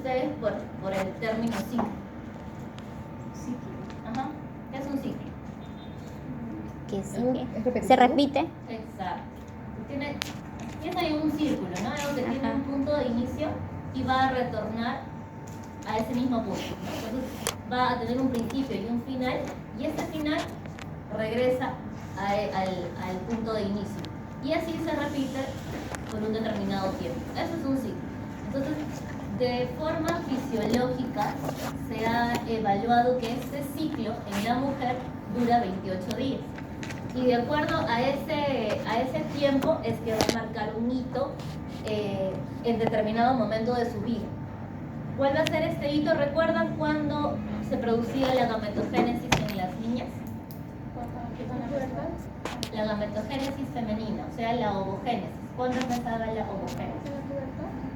ustedes por el término ciclo? Ajá. ¿Qué es un ciclo? Que se repite. Exacto. Tienes ahí un círculo, ¿no? Algo que tiene un punto de inicio y va a retornar a ese mismo punto, ¿no? Entonces va a tener un principio y un final, y este final regresa al punto de inicio. Y así se repite por un determinado tiempo. Eso es un ciclo. Entonces, de forma fisiológica, se ha evaluado que este ciclo en la mujer dura 28 días. Y de acuerdo a ese tiempo es que va a marcar un hito en determinado momento de su vida. ¿Cuál va a ser este hito? ¿Recuerdan cuando se producía la gametogénesis en las niñas? La gametogénesis femenina, o sea, la ovogénesis. ¿Cuándo empezaba la ovogénesis?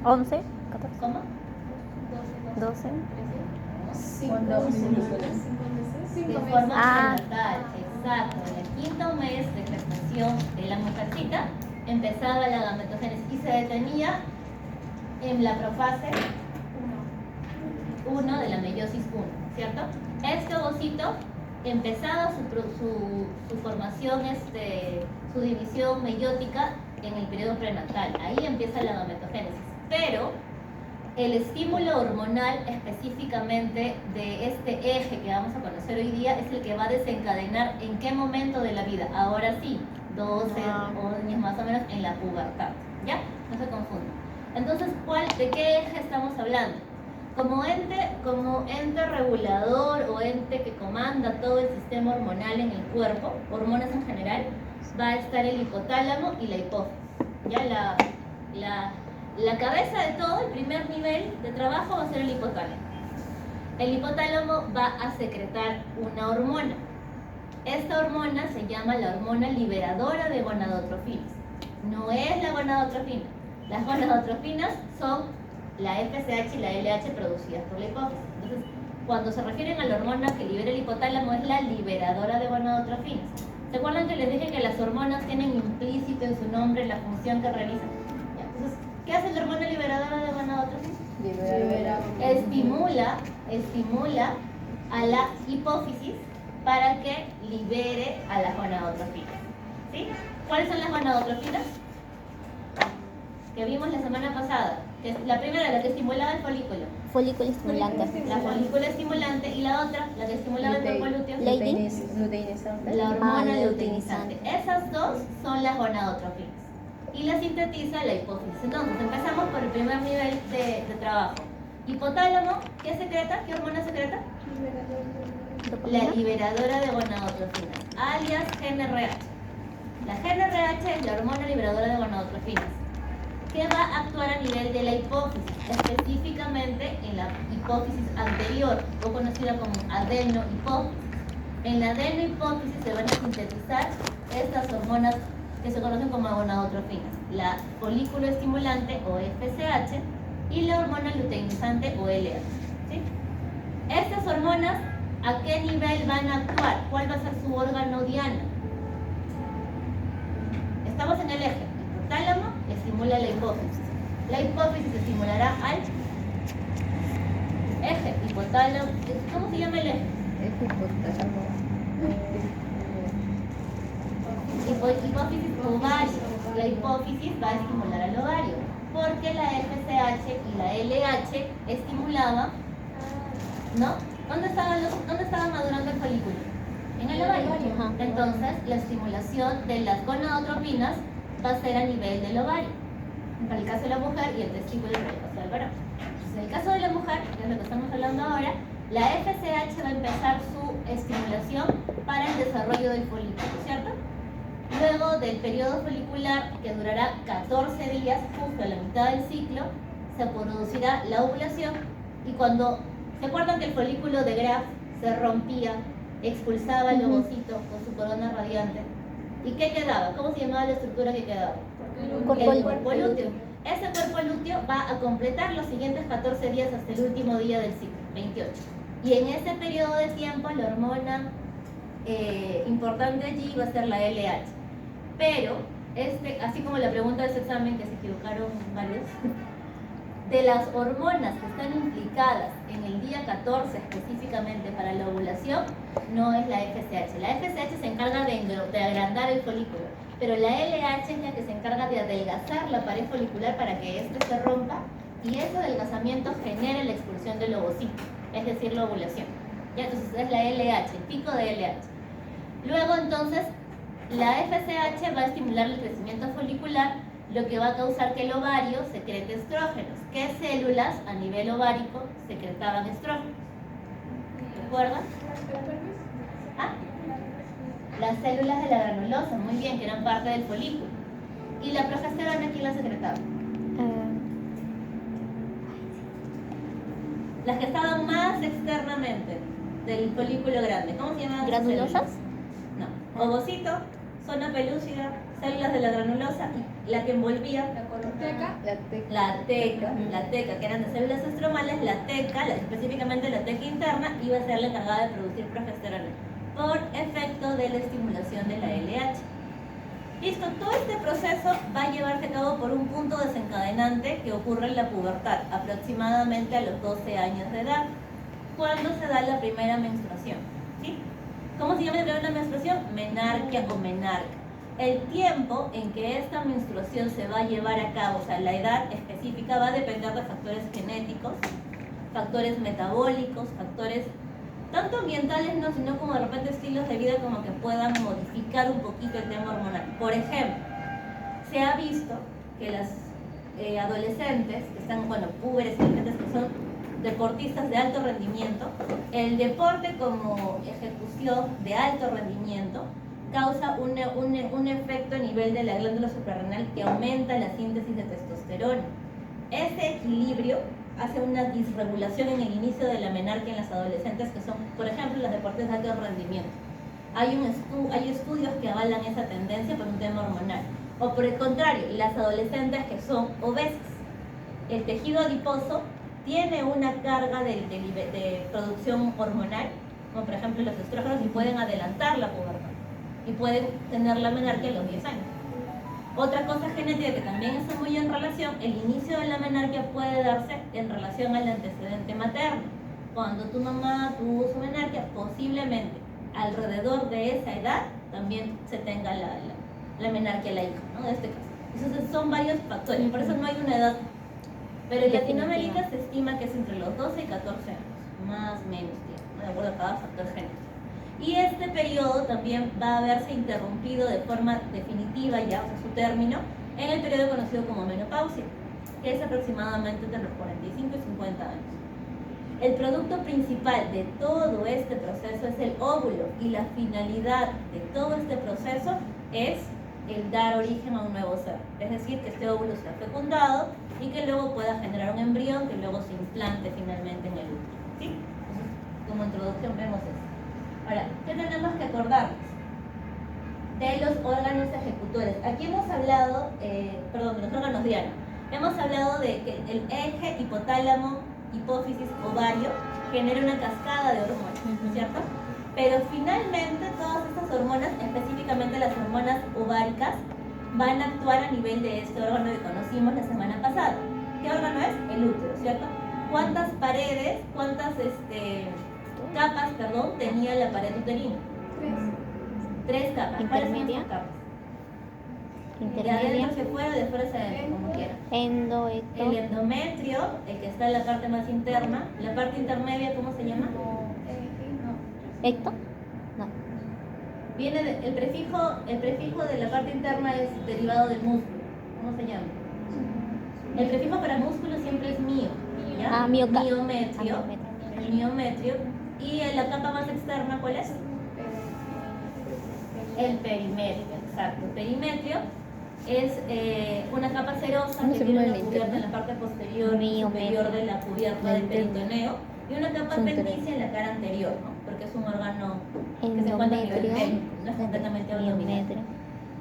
11, 14, ¿Cómo? 12. De forma prenatal, exacto. En el quinto mes de gestación de la mujercita empezaba la gametogénesis y se detenía en la profase 1 de la meiosis 1, ¿cierto? Este ovocito empezaba su formación, su división meiótica en el periodo prenatal. Ahí empieza la gametogénesis. Pero el estímulo hormonal específicamente de este eje que vamos a conocer hoy día es el que va a desencadenar en qué momento de la vida. Ahora sí, 12 años más o menos en la pubertad. ¿Ya? No se confundan. Entonces, ¿de qué eje estamos hablando? Como ente regulador o ente que comanda todo el sistema hormonal en el cuerpo, hormonas en general, va a estar el hipotálamo y la hipófisis. ¿Ya? La cabeza de todo, el primer nivel de trabajo va a ser el hipotálamo. El hipotálamo va a secretar una hormona. Esta hormona se llama la hormona liberadora de gonadotrofinas. No es la gonadotrofina. Las gonadotrofinas son la FSH y la LH producidas por la hipófisis. Entonces, cuando se refieren a la hormona que libera el hipotálamo, es la liberadora de gonadotrofinas. ¿Se acuerdan que les dije que las hormonas tienen implícito en su nombre la función que realizan? Entonces, ¿qué hace la hormona liberadora de gonadotrofinas? Estimula a la hipófisis para que libere a las gonadotrofinas. ¿Sí? ¿Cuáles son las gonadotrofinas? Que vimos la semana pasada. La primera, la que estimulaba el folículo. Folículo estimulante. La folícula estimulante. Y la otra, la que estimulaba el cuerpo lúteo. Luteinizante. La hormona luteinizante. luteinizante. Esas dos son las gonadotrofinas. Y la sintetiza la hipófisis. Entonces, empezamos por el primer nivel de trabajo. Hipotálamo, ¿qué secreta? ¿Qué hormona secreta? La liberadora de gonadotrofinas, alias GnRH. La GnRH es la hormona liberadora de gonadotrofinas, que va a actuar a nivel de la hipófisis, específicamente en la hipófisis anterior, o conocida como adenohipófisis. En la adenohipófisis se van a sintetizar estas hormonas que se conocen como gonadotrofinas, la folículo estimulante o FSH y la hormona luteinizante o LH. ¿Sí? Estas hormonas, ¿a qué nivel van a actuar? ¿Cuál va a ser su órgano diana? Estamos en el eje. El hipotálamo estimula la hipófisis. La hipófisis estimulará al eje hipotálamo. ¿Cómo se llama el eje? Hipófisis ovario. La hipófisis va a estimular al ovario, porque la FSH y la LH estimulaban, ¿no? ¿Dónde estaba madurando el folículo? En el ovario. Entonces, la estimulación de las gonadotrofinas va a ser a nivel del ovario, para el caso de la mujer, y el testículo para el caso del varón. Entonces, en el caso de la mujer, que es lo que estamos hablando ahora, la FSH va a empezar su estimulación para el desarrollo del folículo, ¿cierto? Luego del periodo folicular, que durará 14 días, justo a la mitad del ciclo, se producirá la ovulación. Y cuando, ¿se acuerdan que el folículo de Graf se rompía, expulsaba el ovocito con su corona radiante? ¿Y qué quedaba? ¿Cómo se llamaba la estructura que quedaba? El cuerpo lúteo. Ese cuerpo lúteo va a completar los siguientes 14 días hasta el último día del ciclo, 28. Y en ese periodo de tiempo, la hormona importante allí va a ser la LH. Pero, así como la pregunta de ese examen, que se equivocaron varios, de las hormonas que están implicadas indicadas en el día 14 específicamente para la ovulación no es la FSH. La FSH se encarga de agrandar el folículo, pero la LH es la que se encarga de adelgazar la pared folicular para que éste se rompa y ese adelgazamiento genere la expulsión del ovocito, es decir, la ovulación. Ya, entonces es la LH, el pico de LH. Luego entonces la FSH va a estimular el crecimiento folicular, lo que va a causar que el ovario secrete estrógenos. ¿Qué células a nivel ovárico secretaban estrógenos? ¿Recuerdan? ¿Ah? Las células de la granulosa, muy bien, que eran parte del folículo. ¿Y la progesterona quién la secretaba? Las que estaban más externamente del folículo grande. ¿Cómo se llaman? ¿Granulosas? No. Ovocito, zona pelúcida, células de la granulosa y la que envolvía la teca, que eran de células estromales, la teca, específicamente la teca interna, iba a ser la encargada de producir progesterona por efecto de la estimulación de la LH. Listo, todo este proceso va a llevarse a cabo por un punto desencadenante que ocurre en la pubertad, aproximadamente a los 12 años de edad, cuando se da la primera menstruación. ¿Sí? ¿Cómo se llama la primera menstruación? Menarquia o menarca. El tiempo en que esta menstruación se va a llevar a cabo, o sea, la edad específica, va a depender de factores genéticos, factores metabólicos, factores tanto ambientales, no, sino como de repente estilos de vida como que puedan modificar un poquito el tema hormonal. Por ejemplo, se ha visto que las adolescentes que están, bueno, púberes y adolescentes que son deportistas de alto rendimiento, el deporte como ejecución de alto rendimiento causa un efecto a nivel de la glándula suprarrenal que aumenta la síntesis de testosterona. Ese equilibrio hace una disregulación en el inicio de la menarquia en las adolescentes que son, por ejemplo, las deportistas de alto rendimiento. Hay estudios que avalan esa tendencia por un tema hormonal. O por el contrario, las adolescentes que son obesas. El tejido adiposo tiene una carga de producción hormonal, como por ejemplo los estrógenos, y pueden adelantar la pubertad. Y pueden tener la menarquia a los 10 años. Otra cosa genética que también está muy en relación, el inicio de la menarquia puede darse en relación al antecedente materno. Cuando tu mamá tuvo su menarquia, posiblemente alrededor de esa edad también se tenga la menarquia la hija, ¿no? De este caso. Entonces son varios factores, por eso no hay una edad. Pero en Latinoamérica se estima que es entre los 12 y 14 años, más o menos tiempo, ¿no? De acuerdo a cada factor genético. Y este periodo también va a verse interrumpido de forma definitiva ya, o sea, su término, en el periodo conocido como menopausia, que es aproximadamente entre los 45 y 50 años. El producto principal de todo este proceso es el óvulo y la finalidad de todo este proceso es el dar origen a un nuevo ser. Es decir, que este óvulo sea fecundado y que luego pueda generar un embrión que luego se implante finalmente en el útero. ¿Sí? Entonces, como introducción vemos eso. Ahora, ¿qué tenemos que acordarnos? De los órganos ejecutores. Aquí hemos hablado, de los órganos diana. Hemos hablado de que el eje hipotálamo, hipófisis, ovario genera una cascada de hormonas, ¿no es cierto? Pero finalmente todas estas hormonas, específicamente las hormonas ováricas, van a actuar a nivel de este órgano que conocimos la semana pasada. ¿Qué órgano es? El útero, ¿cierto? ¿Cuántas paredes, capas, tenía la pared uterina? Tres capas. Intermedia. ¿Cuáles son estas capas? De adentro hacia afuera, de afuera hacia adentro, como quiera. Endo, El ecto. endometrio, el que está en la parte más interna. La parte intermedia, ¿cómo se llama? ¿Ecto? No. Viene el prefijo de la parte interna es derivado del músculo. ¿Cómo se llama? El prefijo para músculo siempre es mio. ¿Ya? Miometrio. El miometrio. ¿Y en la capa más externa cuál es? El perimetrio, exacto. El perimetrio es una capa serosa que tiene una cubierta en la parte posterior y superior de la cubierta del peritoneo y una capa apenticia en la cara anterior, ¿no? Porque es un órgano que se encuentra a nivel pélvico, no es completamente abdominal.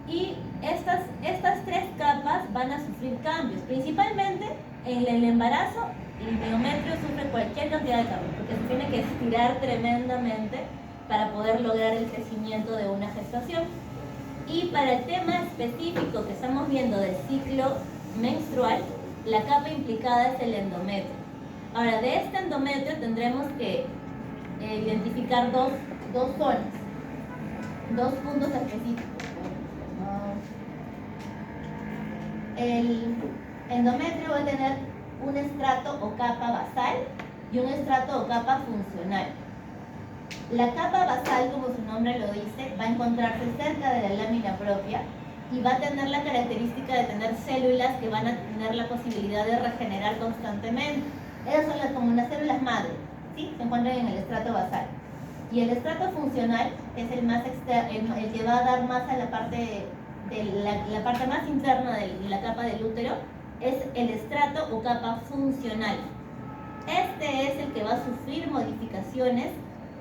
Y estas tres capas van a sufrir cambios, principalmente en el embarazo. El miometrio sufre cualquier cantidad de cambios porque se tiene que estirar tremendamente para poder lograr el crecimiento de una gestación. Y para el tema específico que estamos viendo del ciclo menstrual, la capa implicada es el endometrio. Ahora, de este endometrio tendremos que identificar dos zonas, dos puntos específicos. El endometrio va a tener un estrato o capa basal y un estrato o capa funcional. La capa basal, como su nombre lo dice, va a encontrarse cerca de la lámina propia y va a tener la característica de tener células que van a tener la posibilidad de regenerar constantemente. Esas son como unas células madre, ¿sí? Se encuentran en el estrato basal. Y el estrato funcional es el más el que va a dar más a la parte de la parte más interna de la capa del útero, es el estrato o capa funcional. Este es el que va a sufrir modificaciones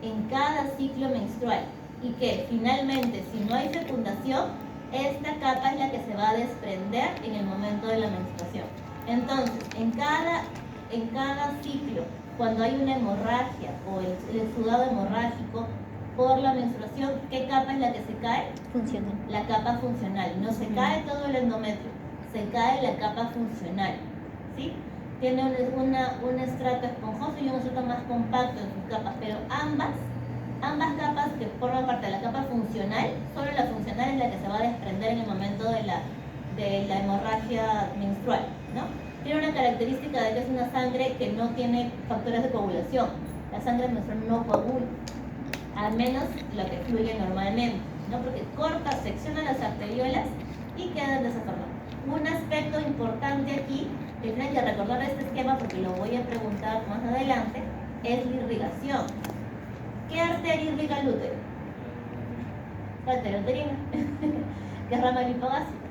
en cada ciclo menstrual y que finalmente, si no hay fecundación, esta capa es la que se va a desprender en el momento de la menstruación. Entonces, en cada ciclo, cuando hay una hemorragia o el exudado hemorrágico por la menstruación, ¿qué capa es la que se cae? Funcional. La capa funcional. No se cae todo el endometrio, se cae la capa funcional, ¿sí? Tiene un estrato esponjoso y un estrato más compacto en sus capas, pero ambas capas que forman parte de la capa funcional, solo la funcional es la que se va a desprender en el momento de la hemorragia menstrual, ¿no? Tiene una característica de que es una sangre que no tiene factores de coagulación. La sangre menstrual no coagula, al menos lo que fluye normalmente, ¿no? Porque corta, secciona las arteriolas y quedan de esa forma. Un aspecto importante aquí, que tienen que recordar este esquema porque lo voy a preguntar más adelante, es la irrigación. ¿Qué arteria irriga el útero? La arteria uterina, que es rama linfogástrica.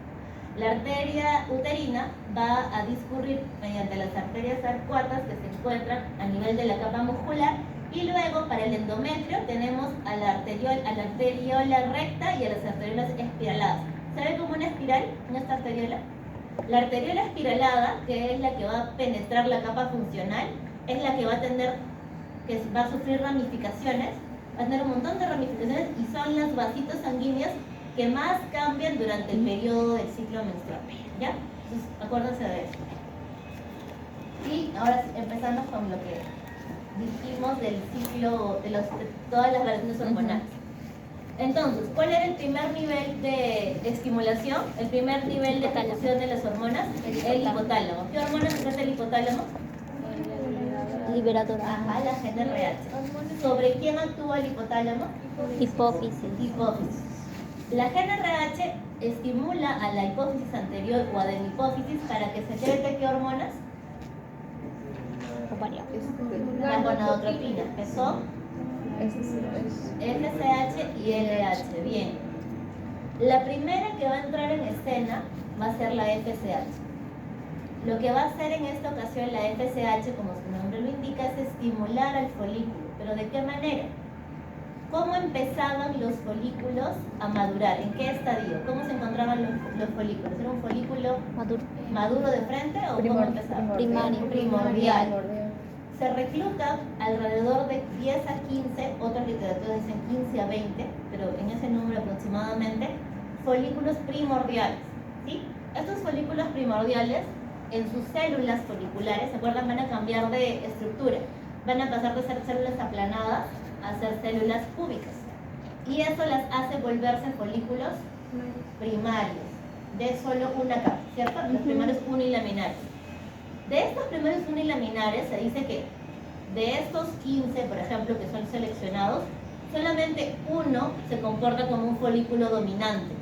La arteria uterina va a discurrir mediante las arterias arcuatas que se encuentran a nivel de la capa muscular, y luego para el endometrio tenemos a la arteriola recta y a las arteriolas espiraladas. ¿Se ve como una espiral en esta arteriola? La arteriola espiralada, que es la que va a penetrar la capa funcional, es la que va a sufrir ramificaciones, va a tener un montón de ramificaciones y son los vasitos sanguíneos que más cambian durante el periodo del ciclo menstrual, ¿ya? Entonces, acuérdense de eso. Y ahora sí, empezamos con lo que dijimos del ciclo, de todas las variaciones hormonales. Entonces, ¿cuál era el primer nivel de estimulación? El primer nivel de ejecución de las hormonas, el hipotálamo. ¿Qué hormona secreta el hipotálamo? Liberadora. Ajá, la GnRH. ¿Sobre quién actúa el hipotálamo? Hipófisis. Hipófisis. La GnRH estimula a la hipófisis anterior o adenohipófisis para que secrete ¿qué hormonas? Ovaria. La gonadotropina, que son FSH y LH. Bien. La primera que va a entrar en escena va a ser la FSH. Lo que va a hacer en esta ocasión la FSH, como su nombre lo indica, es estimular al folículo. ¿Pero de qué manera? ¿Cómo empezaban los folículos a madurar? ¿En qué estadio? ¿Cómo se encontraban los folículos? ¿Era un folículo maduro de frente o cómo empezaba? Primordial. Se recluta alrededor de 10 a 15, otras literaturas dicen 15 a 20, pero en ese número aproximadamente, folículos primordiales, ¿sí? Estos folículos primordiales, en sus células foliculares, ¿se acuerdan? Van a cambiar de estructura, van a pasar de ser células aplanadas a ser células cúbicas, y eso las hace volverse folículos primarios, de solo una capa, ¿cierto? Los primarios unilaminares. De estos primeros unilaminares se dice que de estos 15, por ejemplo, que son seleccionados, solamente uno se comporta como un folículo dominante.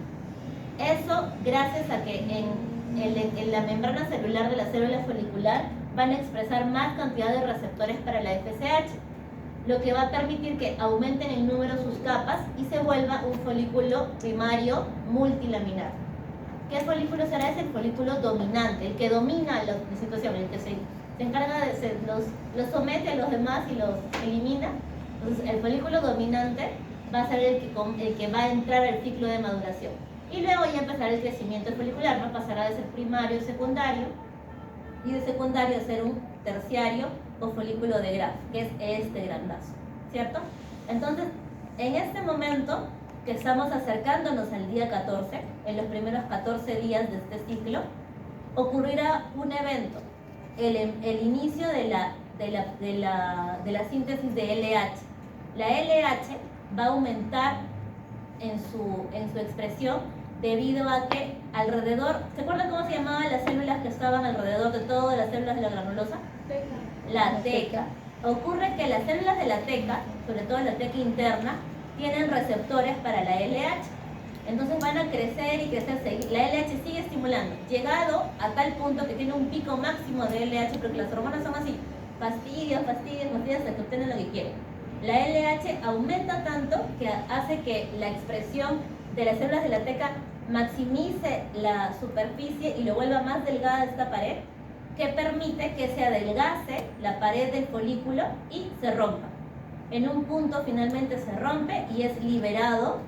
Eso gracias a que en la membrana celular de la célula folicular van a expresar más cantidad de receptores para la FSH, lo que va a permitir que aumenten el número de sus capas y se vuelva un folículo primario multilaminar. ¿Qué folículo será ese? El folículo dominante, el que domina la situación, el que se encarga de los somete a los demás y los elimina. Entonces, el folículo dominante va a ser el que va a entrar al ciclo de maduración. Y luego ya empezará el crecimiento folicular, ¿no? Pasará de ser primario a secundario, y de secundario a ser un terciario o folículo de Graf, que es este grandazo, ¿cierto? Entonces, en este momento que estamos acercándonos al día 14, en los primeros 14 días de este ciclo, ocurrirá un evento, el inicio de la de la síntesis de LH. La LH va a aumentar en su expresión debido a que alrededor, ¿se acuerdan cómo se llamaban las células que estaban alrededor de todas las células de la granulosa? La teca. Ocurre que las células de la teca, sobre todo la teca interna, tienen receptores para la LH. Entonces van a crecer y crecer, la LH sigue estimulando, llegado a tal punto que tiene un pico máximo de LH, porque las hormonas son así, fastidios, hasta que obtienen lo que quieren. La LH aumenta tanto que hace que la expresión de las células de la teca maximice la superficie y lo vuelva más delgada de esta pared, que permite que se adelgace la pared del folículo y se rompa. En un punto finalmente se rompe y es liberado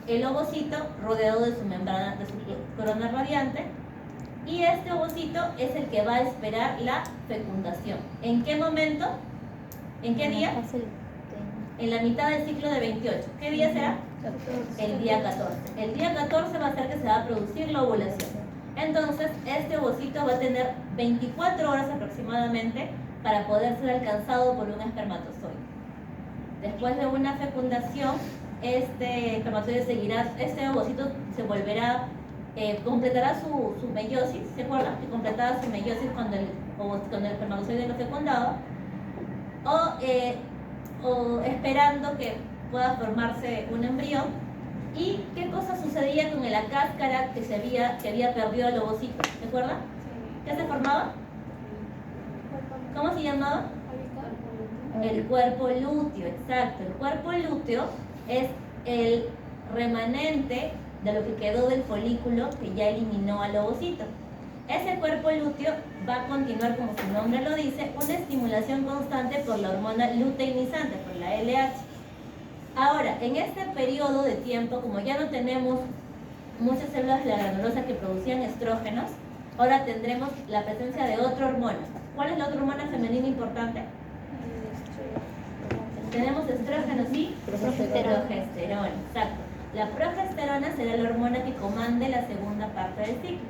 el ovocito rodeado de su membrana, de su corona radiante, y este ovocito es el que va a esperar la fecundación. ¿En qué momento? ¿En qué día? En la mitad del ciclo de 28. ¿Qué día será? El día 14. El día 14 va a ser que se va a producir la ovulación. Entonces, este ovocito va a tener 24 horas aproximadamente para poder ser alcanzado por un espermatozoide. Después de una fecundación, este espermatozoide seguirá, este ovocito se volverá, completará su meiosis, ¿se acuerdan? Que completaba su meiosis cuando el espermatozoide lo fecundaba, o esperando que pueda formarse un embrión. ¿Y qué cosa sucedía con la cáscara que había perdido el ovocito? ¿Se acuerdan? ¿Qué se formaba? ¿Cómo se llamaba? El cuerpo lúteo, exacto. El cuerpo lúteo es el remanente de lo que quedó del folículo que ya eliminó al ovocito. Ese cuerpo lúteo va a continuar, como su nombre lo dice, una estimulación constante por la hormona luteinizante, por la LH. Ahora, en este periodo de tiempo, como ya no tenemos muchas células de la granulosa que producían estrógenos, ahora tendremos la presencia de otra hormona. ¿Cuál es la otra hormona femenina importante? Tenemos estrógenos y progesterona. Exacto. La progesterona será la hormona que comande la segunda parte del ciclo.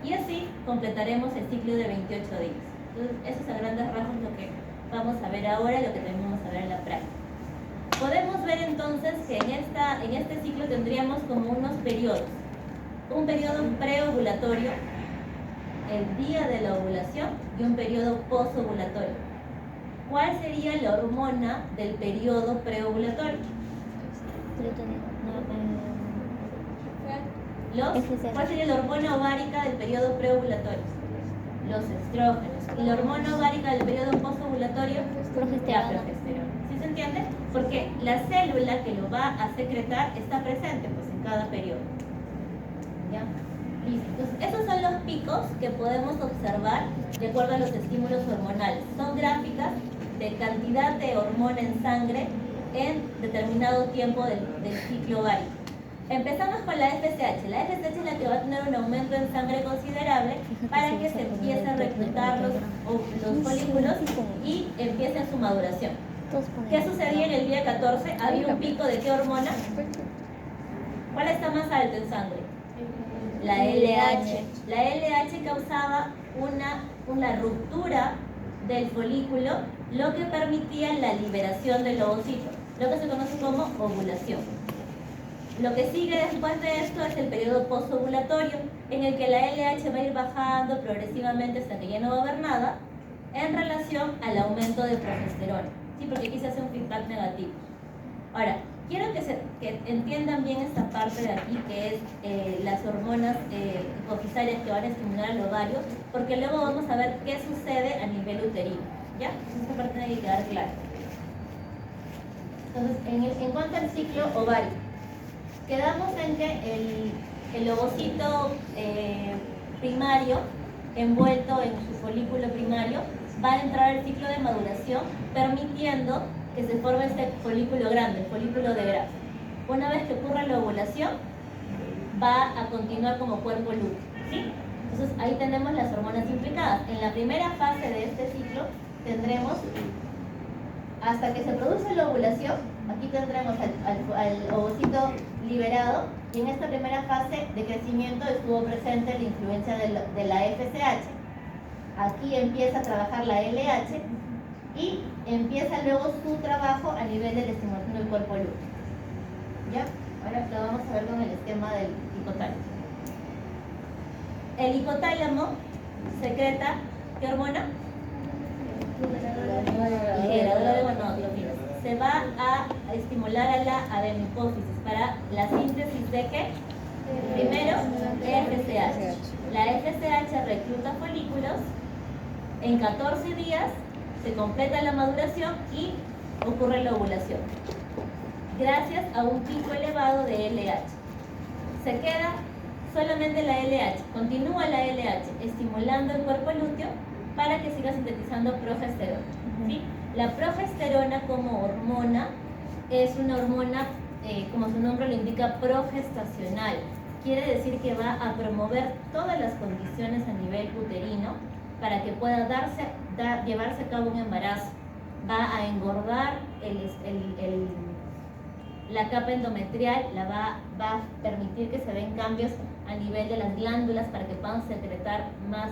Y así completaremos el ciclo de 28 días. Entonces, eso es a grandes rasgos lo que vamos a ver ahora y lo que también vamos a ver en la práctica. Podemos ver entonces que en este ciclo tendríamos como unos periodos. Un periodo preovulatorio, el día de la ovulación, y un periodo posovulatorio. ¿Cuál sería la hormona del periodo preovulatorio? ¿Cuál sería la hormona ovárica del periodo preovulatorio? Los estrógenos. ¿Y la hormona ovárica del periodo posovulatorio? La progesterona. ¿Sí se entiende? Porque la célula que lo va a secretar está presente pues, en cada periodo. ¿Ya? Listo. Entonces, esos son los picos que podemos observar de acuerdo a los estímulos hormonales. Son gráficas de cantidad de hormona en sangre en determinado tiempo del ciclo ovárico. Empezamos con la FSH. La FSH es la que va a tener un aumento en sangre considerable para que se empiece a reclutar los folículos y empiece su maduración. ¿Qué sucedía en el día 14? Había un pico de ¿qué hormona? ¿Cuál está más alto en sangre? La LH. La LH causaba una ruptura del folículo, lo que permitía la liberación del ovocito, lo que se conoce como ovulación. Lo que sigue después de esto es el periodo posovulatorio, en el que la LH va a ir bajando progresivamente hasta que ya no va a haber nada, en relación al aumento de progesterona. Sí, porque aquí se hace un feedback negativo. Ahora, quiero que entiendan bien esta parte de aquí, que es las hormonas hipofisarias que van a estimular al ovario, porque luego vamos a ver qué sucede a nivel uterino. ¿Ya? Esta parte tiene que quedar clara. Entonces, en cuanto al ciclo ovárico, quedamos en que el ovocito primario, envuelto en su folículo primario, va a entrar al ciclo de maduración, permitiendo que se forme este folículo grande, el folículo de Graf. Una vez que ocurra la ovulación, va a continuar como cuerpo lúteo, ¿sí? Entonces ahí tenemos las hormonas implicadas. En la primera fase de este ciclo tendremos, hasta que se produce la ovulación, aquí tendremos al ovocito liberado, y en esta primera fase de crecimiento estuvo presente la influencia de la FSH. Aquí empieza a trabajar la LH y empieza luego su trabajo a nivel de la estimulación del cuerpo lúteo. ¿Ya? Ahora lo vamos a ver con el esquema del hipotálamo. El hipotálamo secreta, ¿qué hormona? Generadora de gonadotropina. Se va a estimular a la adenohipófisis para la síntesis de ¿qué? Primero, FSH. La FSH recluta folículos. En 14 días se completa la maduración y ocurre la ovulación. Gracias a un pico elevado de LH. Se queda solamente la LH, continúa la LH estimulando el cuerpo lúteo para que siga sintetizando progesterona. ¿Sí? La progesterona como hormona es una hormona, como su nombre lo indica, progestacional. Quiere decir que va a promover todas las condiciones a nivel uterino para que pueda llevarse a cabo un embarazo. Va a engordar la capa endometrial, va a permitir que se den cambios a nivel de las glándulas para que puedan secretar más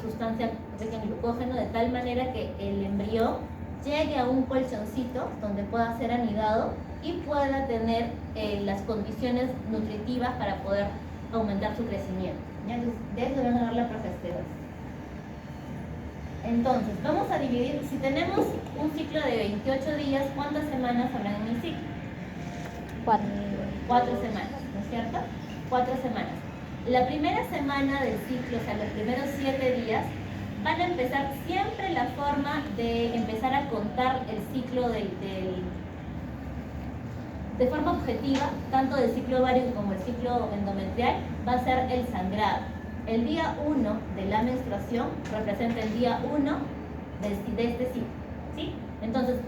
sustancia rica en glucógeno, de tal manera que el embrión llegue a un colchoncito donde pueda ser anidado y pueda tener las condiciones nutritivas para poder aumentar su crecimiento. ¿Ya? Entonces, de eso van a dar la progesterona. Entonces, vamos a dividir, si tenemos un ciclo de 28 días, ¿cuántas semanas habrán en el ciclo? 4. 4 semanas, ¿no es cierto? 4 semanas. La primera semana del ciclo, o sea, los primeros 7 días, van a empezar siempre la forma de empezar a contar el ciclo de forma objetiva, tanto del ciclo ovárico como el ciclo endometrial, va a ser el sangrado. El día 1 de la menstruación representa el día 1 de este ciclo, ¿sí? Entonces,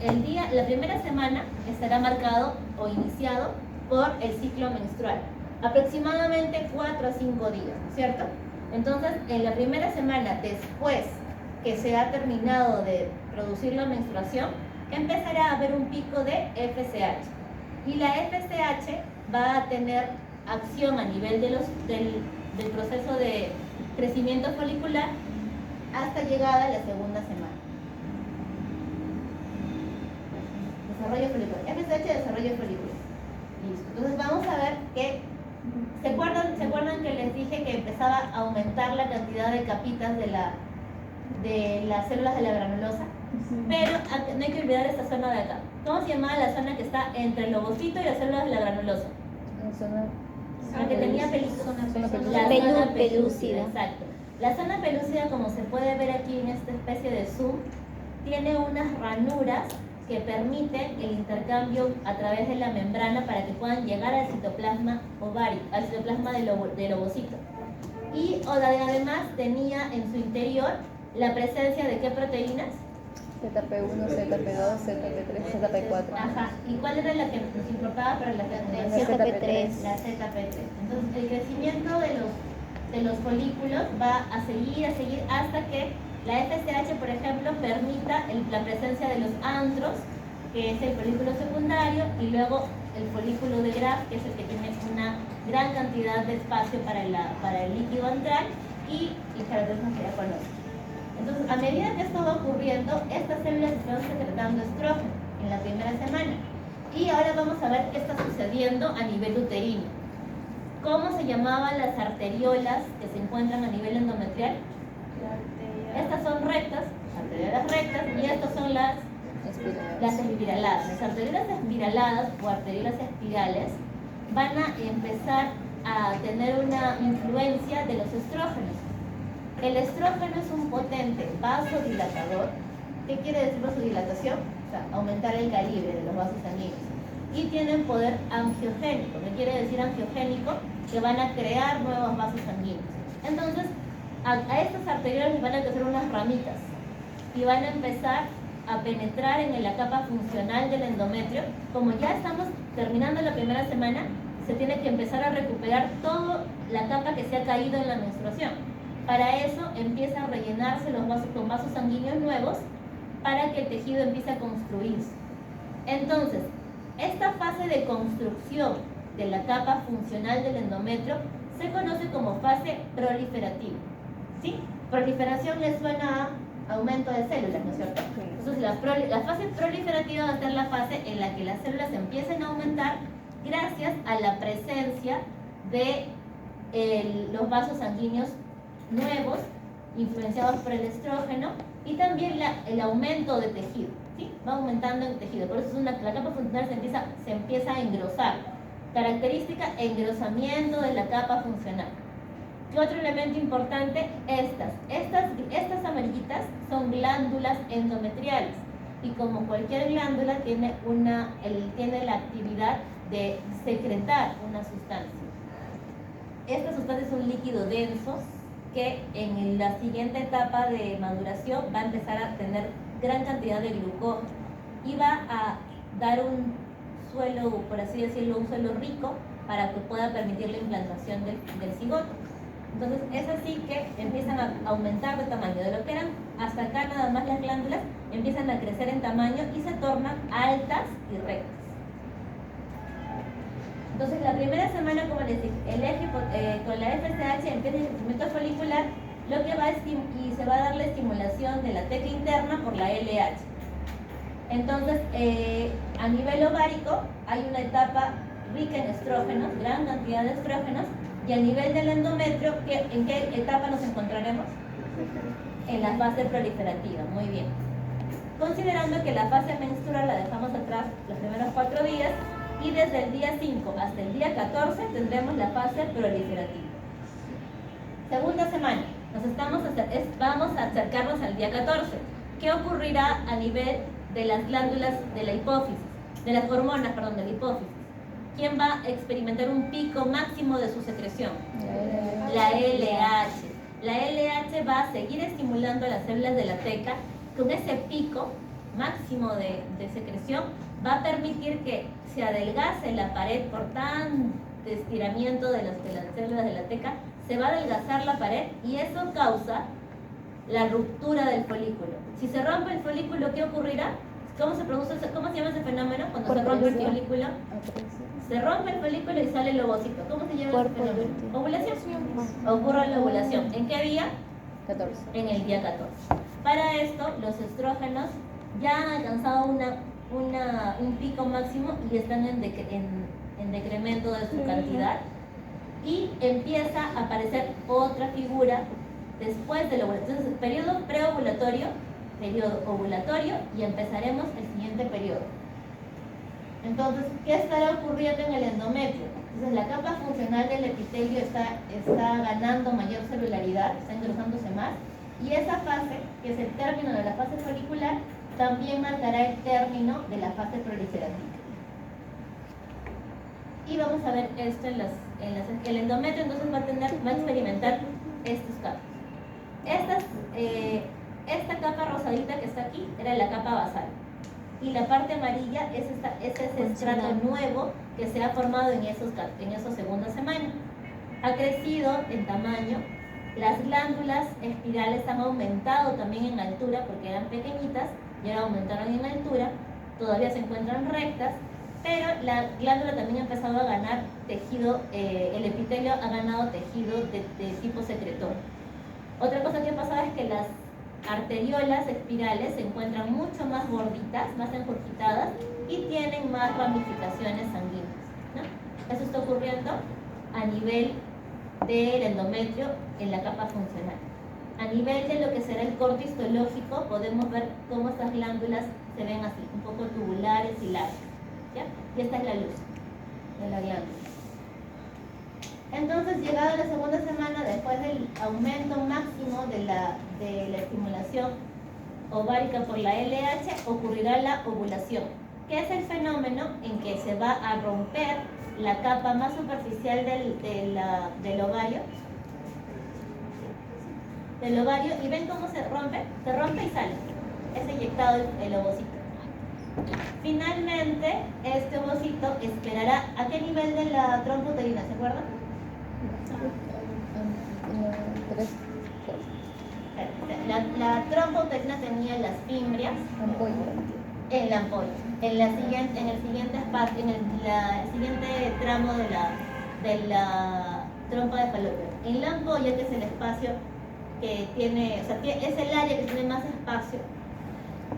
la primera semana estará marcado o iniciado por el ciclo menstrual, aproximadamente 4 a 5 días, ¿no es cierto? Entonces, en la primera semana, después que se ha terminado de producir la menstruación, empezará a haber un pico de FSH. Y la FSH va a tener acción a nivel del proceso de crecimiento folicular hasta llegada a la segunda semana. Desarrollo folicular. FSH, desarrollo folicular. Listo. Entonces vamos a ver que ¿se acuerdan que les dije que empezaba a aumentar la cantidad de capitas de las células de la granulosa? Pero no hay que olvidar esta zona de acá. ¿Cómo se llamaba la zona que está entre el ovocito y las células de la granulosa? La que tenía pelúcida. La zona pelúcida. Exacto. La zona pelúcida, como se puede ver aquí en esta especie de zoom, tiene unas ranuras que permiten el intercambio a través de la membrana para que puedan llegar al citoplasma ovárico, al citoplasma del ovocito. Y además tenía en su interior la presencia de ¿qué proteínas? ZP1, ZP2, ZP3, ZP4. Ajá. ¿Y cuál era la que nos importaba para la fecundación? ZP3. La ZP3. Entonces, el crecimiento de los folículos va a seguir hasta que la FSH, por ejemplo, permita la presencia de los antros, que es el folículo secundario, y luego el folículo de Graf, que es el que tiene una gran cantidad de espacio para el líquido antral y características que ya conocen. Entonces, a medida que esto va ocurriendo, estas células están secretando estrógeno en la primera semana. Y ahora vamos a ver qué está sucediendo a nivel uterino. ¿Cómo se llamaban las arteriolas que se encuentran a nivel endometrial? Estas son rectas, arteriolas rectas, y estas son las espiraladas. Las arteriolas espiraladas o arteriolas espirales van a empezar a tener una influencia de los estrógenos. El estrógeno es un potente vasodilatador. ¿Qué quiere decir vasodilatación? O sea, aumentar el calibre de los vasos sanguíneos. Y tienen poder angiogénico. ¿Qué quiere decir angiogénico? Que van a crear nuevos vasos sanguíneos. Entonces, a estas arteriolas les van a crecer unas ramitas y van a empezar a penetrar en la capa funcional del endometrio. Como ya estamos terminando la primera semana, se tiene que empezar a recuperar toda la capa que se ha caído en la menstruación. Para eso empieza a rellenarse los vasos con vasos sanguíneos nuevos para que el tejido empiece a construirse. Entonces, esta fase de construcción de la capa funcional del endometrio se conoce como fase proliferativa. ¿Sí? Proliferación le suena a aumento de células, ¿no es cierto? Entonces la fase proliferativa va a ser la fase en la que las células empiecen a aumentar gracias a la presencia de los vasos sanguíneos nuevos, influenciados por el estrógeno, y también el aumento de tejido, ¿sí? Va aumentando el tejido, por eso la capa funcional se empieza a engrosar. Característica, engrosamiento de la capa funcional. ¿Qué otro elemento importante? Estas amarillitas son glándulas endometriales, y como cualquier glándula tiene la actividad de secretar una sustancia. Esta sustancia es un líquido denso que en la siguiente etapa de maduración va a empezar a tener gran cantidad de glucógeno y va a dar un suelo, por así decirlo, un suelo rico para que pueda permitir la implantación del cigoto. Entonces es así que empiezan a aumentar de tamaño. De lo que eran hasta acá nada más las glándulas, empiezan a crecer en tamaño y se tornan altas y rectas. Entonces la primera semana, como les dije, el eje con la FSH empieza el crecimiento folicular, lo que y se va a dar la estimulación de la tecla interna por la LH. Entonces, a nivel ovárico hay una etapa rica en estrógenos, gran cantidad de estrógenos, y a nivel del endometrio, ¿en qué etapa nos encontraremos? En la fase proliferativa, muy bien. Considerando que la fase menstrual la dejamos atrás los primeros 4 días, y desde el día 5 hasta el día 14 tendremos la fase proliferativa. Segunda semana, vamos a acercarnos al día 14. ¿Qué ocurrirá a nivel de las glándulas de la hipófisis, de las hormonas, de la hipófisis? ¿Quién va a experimentar un pico máximo de su secreción? La LH. La LH va a seguir estimulando las células de la teca. Con ese pico máximo de secreción va a permitir que se adelgace la pared por tan estiramiento de las células de la teca. Se va a adelgazar la pared y eso causa la ruptura del folículo. Si se rompe el folículo, ¿qué ocurrirá? ¿Cómo se llama ese fenómeno cuando se rompe el folículo? Se rompe el folículo y sale el ovocito. ¿Cómo se llama ese fenómeno? ¿Ovulación? Ocurre la ovulación. ¿En qué día? 14. En el día 14. Para esto, los estrógenos ya han alcanzado un pico máximo y están en decremento de su cantidad, y empieza a aparecer otra figura después del ovulación. Entonces, periodo preovulatorio, periodo ovulatorio, y empezaremos el siguiente periodo. Entonces, ¿qué estará ocurriendo en el endometrio? Entonces, la capa funcional del epitelio está ganando mayor celularidad, está engrosándose más, y esa fase, que es el término de la fase folicular, también marcará el término de la fase proliferativa. Y vamos a ver esto el endometrio entonces va a experimentar estos campos. Esta capa rosadita que está aquí era la capa basal, y la parte amarilla es ese estrato nuevo que se ha formado en esos segundas semanas. Ha crecido en tamaño, las glándulas espirales han aumentado también en altura porque eran pequeñitas y ahora aumentaron en altura, todavía se encuentran rectas, pero la glándula también ha empezado a ganar tejido, el epitelio ha ganado tejido de tipo secretor. Otra cosa que ha pasado es que las arteriolas espirales se encuentran mucho más gorditas, más encurquitadas, y tienen más ramificaciones sanguíneas, ¿no? Eso está ocurriendo a nivel del endometrio en la capa funcional. A nivel de lo que será el corte histológico, podemos ver cómo estas glándulas se ven así, un poco tubulares y largas, ¿ya? Y esta es la luz de la glándula. Entonces, llegada la segunda semana, después del aumento máximo de la estimulación ovárica por la LH, ocurrirá la ovulación, que es el fenómeno en que se va a romper la capa más superficial del ovario. Y ven cómo se rompe y sale. Es eyectado el ovocito. Finalmente, este ovocito esperará ¿a qué nivel de la trompa uterina? ¿Se acuerdan? 3, 4. La trompa uterina tenía las fimbrias en la ampolla. En el siguiente espacio, en el siguiente tramo de la trompa de falopio. En la ampolla, que es el espacio que tiene, o sea, es el área que tiene más espacio,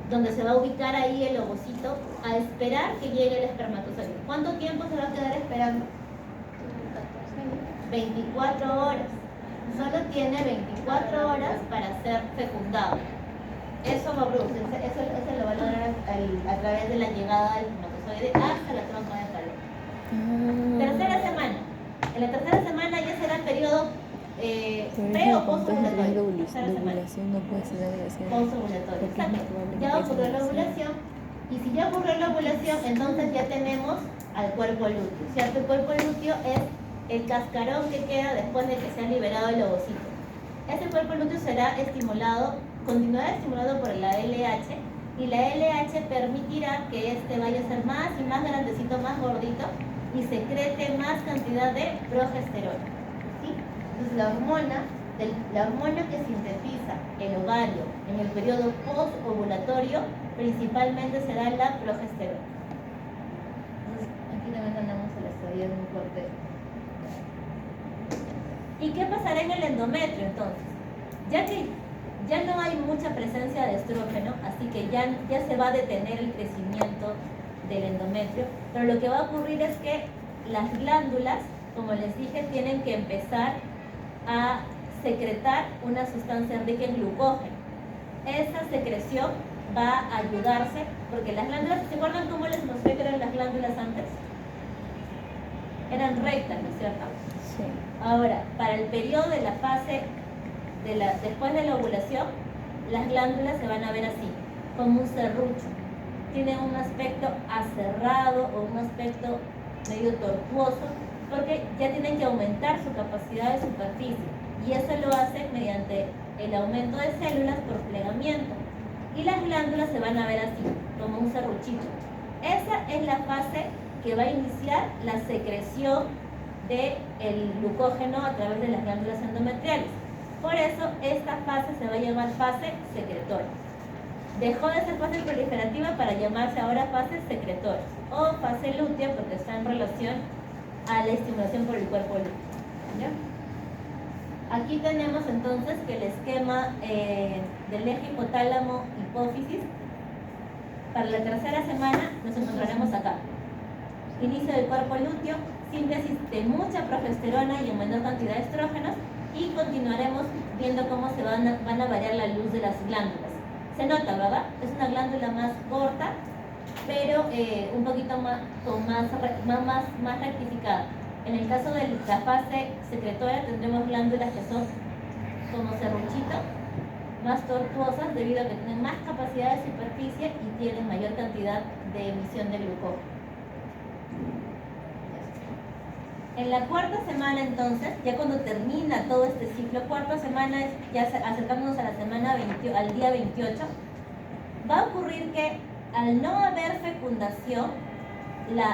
donde se va a ubicar ahí el ovocito a esperar que llegue el espermatozoide. ¿Cuánto tiempo se va a quedar esperando? 24 horas. Solo tiene 24 horas para ser fecundado. Eso va a producir, eso lo va a lograr a través de la llegada del espermatozoide hasta la trompa de Fallope. Tercera semana. En la tercera semana ya será periodo pre o postovulatorio. Tercera semana. No puede ser la ovulación. Postovulatorio. Exacto. Ya ocurrió la ovulación. Y si ya ocurrió la ovulación, entonces ya tenemos al cuerpo lúteo. ¿Cierto? El cuerpo lúteo es el cascarón que queda después de que se ha liberado el ovocito. Este cuerpo lúteo será estimulado, continuará estimulado por la LH, y la LH permitirá que este vaya a ser más y más grandecito, más gordito, y secrete más cantidad de progesterona. ¿Sí? Entonces la hormona que sintetiza el ovario en el periodo postovulatorio principalmente será la progesterona. Entonces aquí también tenemos el estadio de un corte. ¿Y qué pasará en el endometrio entonces? Ya que ya no hay mucha presencia de estrógeno, así que ya se va a detener el crecimiento del endometrio, pero lo que va a ocurrir es que las glándulas, como les dije, tienen que empezar a secretar una sustancia rica en glucógeno. Esa secreción va a ayudarse, porque las glándulas, ¿se acuerdan cómo les mostré que eran las glándulas antes? Eran rectas, ¿no es cierto? Sí. Ahora, para el periodo de la fase, después de la ovulación, las glándulas se van a ver así, como un serrucho. Tienen un aspecto aserrado o un aspecto medio tortuoso, porque ya tienen que aumentar su capacidad de superficie. Y eso lo hacen mediante el aumento de células por plegamiento. Y las glándulas se van a ver así, como un serruchito. Esa es la fase que va a iniciar la secreción del glucógeno a través de las glándulas endometriales. Por eso esta fase se va a llamar fase secretora. Dejó de ser fase proliferativa para llamarse ahora fase secretora o fase lútea, porque está en relación a la estimulación por el cuerpo lúteo. ¿Ya? Aquí tenemos entonces que el esquema del eje hipotálamo-hipófisis. Para la tercera semana nos encontraremos acá. Inicio del cuerpo lúteo, síntesis de mucha progesterona y en menor cantidad de estrógenos, y continuaremos viendo cómo se van a variar la luz de las glándulas. Se nota, ¿verdad? Es una glándula más corta, pero un poquito más rectificada. En el caso de la fase secretora tendremos glándulas que son como serruchito, más tortuosas debido a que tienen más capacidad de superficie y tienen mayor cantidad de emisión de glucógeno. En la cuarta semana entonces, ya cuando termina todo este ciclo, cuarta semana es ya acercándonos a la semana al día 28, va a ocurrir que al no haber fecundación,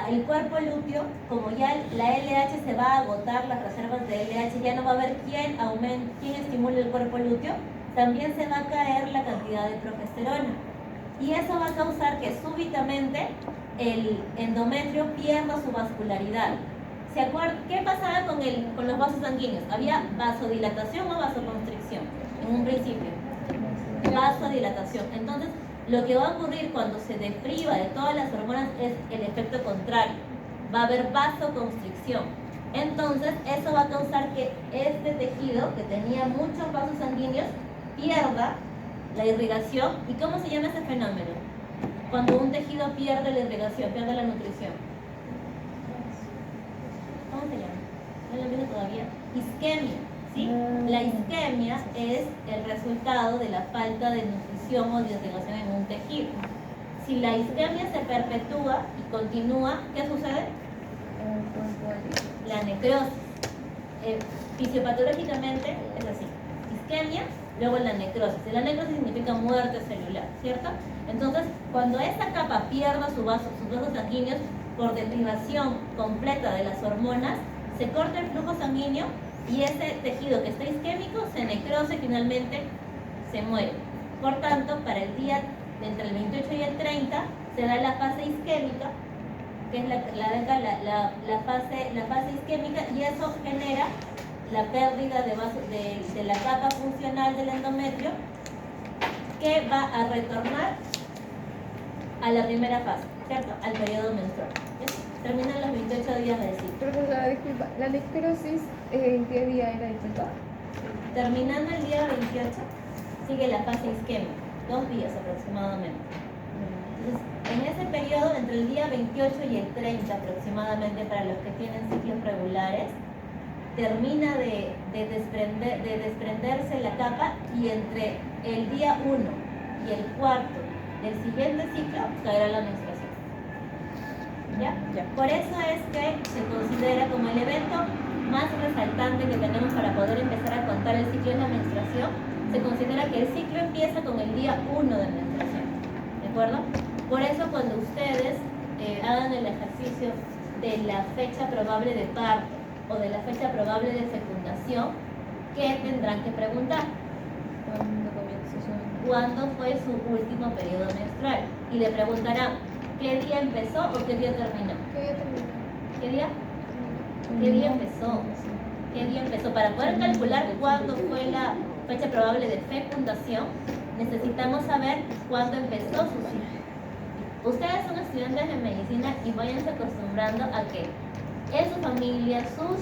el cuerpo lúteo, como ya la LH se va a agotar, las reservas de LH, ya no va a haber quien estimule el cuerpo lúteo, también se va a caer la cantidad de progesterona. Y eso va a causar que súbitamente el endometrio pierda su vascularidad. ¿Qué pasaba con los vasos sanguíneos? ¿Había vasodilatación o vasoconstricción? En un principio, vasodilatación. Entonces, lo que va a ocurrir cuando se depriva de todas las hormonas es el efecto contrario. Va a haber vasoconstricción. Entonces, eso va a causar que este tejido, que tenía muchos vasos sanguíneos, pierda la irrigación. ¿Y cómo se llama ese fenómeno? Cuando un tejido pierde la irrigación, pierde la nutrición. ¿Cómo se llama? No lo entiendo todavía. Isquemia, ¿sí? La isquemia es el resultado de la falta de nutrición o de irrigación en un tejido. Si la isquemia se perpetúa y continúa, ¿qué sucede? La necrosis. Fisiopatológicamente es así. Isquemia, luego la necrosis. La necrosis significa muerte celular, ¿cierto? Entonces, cuando esta capa pierda sus vasos sanguíneos, por deprivación completa de las hormonas, se corta el flujo sanguíneo y ese tejido que está isquémico se necrosa y finalmente se muere. Por tanto, para el día entre el 28 y el 30 se da la fase isquémica, que es la fase isquémica, y eso genera la pérdida de la capa funcional del endometrio, que va a retornar a la primera fase, ¿cierto? Al periodo menstrual. ¿Sí? Terminan los 28 días del ciclo. Profesora, disculpa, ¿la necrosis en qué día era distinta? Terminando el día 28, sigue la fase isquémica, 2 días aproximadamente. Entonces, en ese periodo, entre el día 28 y el 30 aproximadamente, para los que tienen ciclos regulares, termina de desprenderse la capa, y entre el día 1 y el cuarto del siguiente ciclo caerá la menstruación. ¿Ya? Por eso es que se considera como el evento más resaltante que tenemos para poder empezar a contar el ciclo de la menstruación. Se considera que el ciclo empieza con el día 1 de menstruación. ¿De acuerdo? Por eso cuando ustedes hagan el ejercicio de la fecha probable de parto o de la fecha probable de fecundación, ¿qué tendrán que preguntar? ¿Cuándo comienza su... ¿Cuándo fue su último periodo menstrual? Y le preguntarán, ¿qué día empezó o qué día terminó? ¿Qué día terminó? ¿Qué día? ¿Qué día empezó? ¿Qué día empezó? Para poder calcular cuándo fue la fecha probable de fecundación, necesitamos saber cuándo empezó su ciclo. Ustedes son estudiantes de medicina y váyanse acostumbrando a que en su familia, sus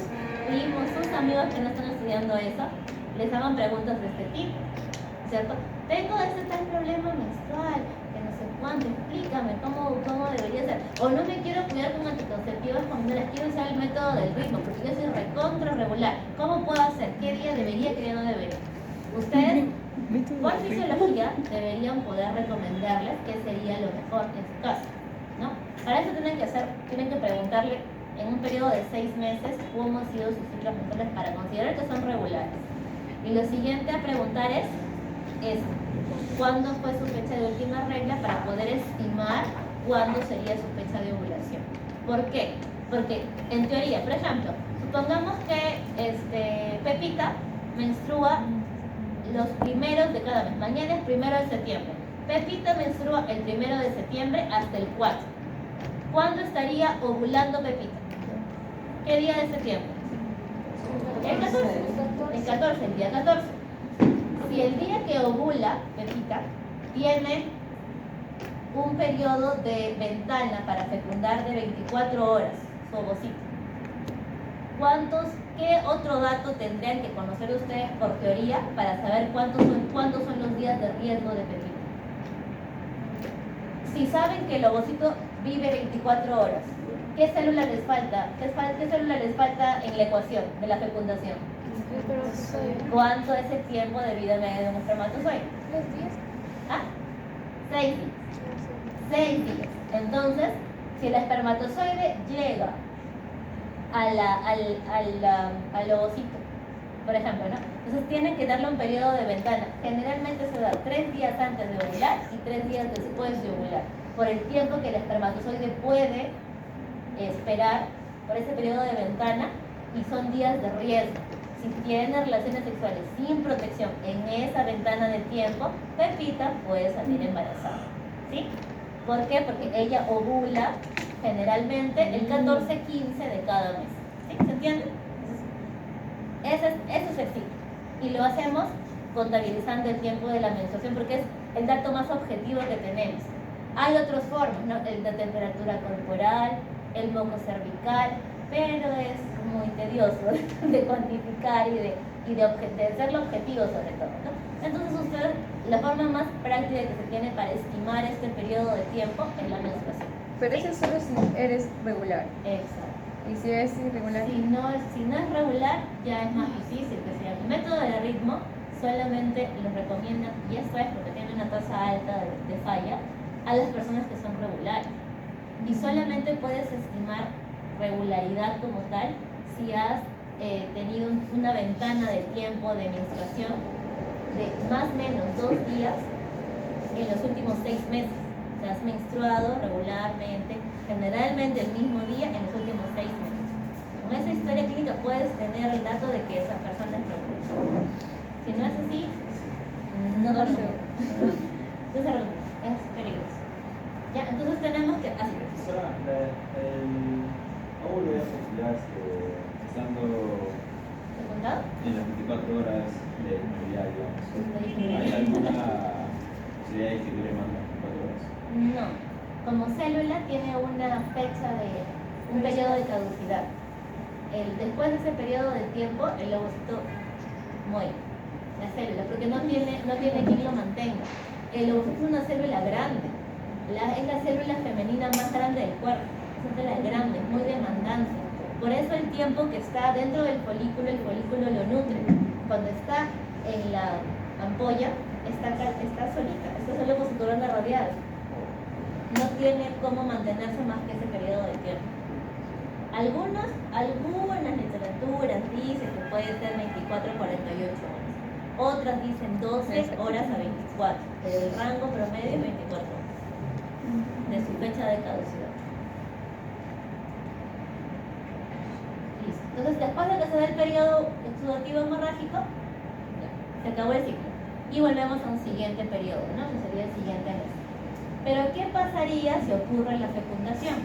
primos, sus amigos que no están estudiando eso, les hagan preguntas de este tipo, ¿cierto? Tengo este tal problema menstrual, que no sé cuánto, explícame cómo debería ser. O no me quiero cuidar con anticonceptivos hormonales, quiero usar el método del ritmo, porque yo soy recontra regular. ¿Cómo puedo hacer? ¿Qué día debería, qué día no debería? Ustedes, por fisiología, deberían poder recomendarles qué sería lo mejor en su caso, ¿no? Para eso tienen que preguntarle en un periodo de 6 meses cómo han sido sus ciclos menstruales para considerar que son regulares. Y lo siguiente a preguntar es cuándo fue su fecha de última regla, para poder estimar cuándo sería su fecha de ovulación. ¿Por qué? Porque en teoría, por ejemplo, supongamos que Pepita menstrua los primeros de cada mes. Mañana es 1 de septiembre. Pepita menstrua el 1 de septiembre hasta el 4. ¿Cuándo estaría ovulando Pepita? ¿Qué día de septiembre? El 14. El 14, el día 14. Si el día que ovula Pepita tiene un periodo de ventana para fecundar de 24 horas, su ovocito, ¿qué otro dato tendrían que conocer ustedes por teoría para saber cuántos son los días de riesgo de Pepita? Si saben que el ovocito vive 24 horas, ¿qué célula les falta? ¿Qué célula les falta en la ecuación de la fecundación? ¿Cuánto es el tiempo de vida media de un espermatozoide? 3 días. ¿Ah? 6 días. 6 días. Entonces, si el espermatozoide llega al ovocito, por ejemplo, ¿no? Entonces tienen que darle un periodo de ventana. Generalmente se da 3 días antes de ovular y 3 días después de ovular, por el tiempo que el espermatozoide puede esperar por ese periodo de ventana, y son días de riesgo. Si tienen relaciones sexuales sin protección en esa ventana de tiempo, Pepita puede salir embarazada, ¿sí? ¿Por qué? Porque ella ovula generalmente el 14-15 de cada mes, ¿sí? ¿Se entiende? Entonces, ese es el ciclo, y lo hacemos contabilizando el tiempo de la menstruación, porque es el dato más objetivo que tenemos. Hay otras formas, ¿no? El de temperatura corporal, el moco cervical, pero es muy tedioso de cuantificar y de hacerlo objetivo sobre todo, ¿no? Entonces ustedes, la forma más práctica que se tiene para estimar este periodo de tiempo es la menstruación. Pero eso es solo si eres regular. Exacto. Y si eres irregular. Si no es regular, ya es más difícil que sea. El método de ritmo solamente lo recomiendan, y esto es porque tiene una tasa alta de falla, a las personas que son regulares. Y solamente puedes estimar regularidad como tal si has tenido una ventana de tiempo de menstruación de más o menos 2 días en los últimos 6 meses. O sea, has menstruado regularmente, generalmente el mismo día en los últimos 6 meses. Con esa historia clínica puedes tener el dato de que esa persona es regular. Si no es así, no lo sé. Entonces es peligroso. Ya, entonces tenemos que así. El óvulo ya estando ¿Fecundado? En las 24 horas de día, digamos. ¿Hay alguna posibilidad de que dure más de las 24 horas? No. Como célula tiene una fecha un periodo de caducidad. Después de ese periodo de tiempo, el ovocito muere, la célula, porque no tiene quien lo mantenga. El ovocito es una célula grande, es la célula femenina más grande del cuerpo, es una célula grande, muy demandante. Por eso el tiempo que está dentro del folículo, el folículo lo nutre. Cuando está en la ampolla, está solita, está solo con su corona radial. No tiene cómo mantenerse más que ese periodo de tiempo. Algunas literaturas dicen que puede ser 24 a 48 horas. Otras dicen 12 horas a 24, pero el rango promedio es 24 horas de su fecha de caducidad. Listo. Entonces, después de que se da el periodo exudativo hemorrágico, se acabó el ciclo. Y volvemos a un siguiente periodo, ¿no? Que sería el siguiente mes. Pero, ¿qué pasaría si ocurre la fecundación?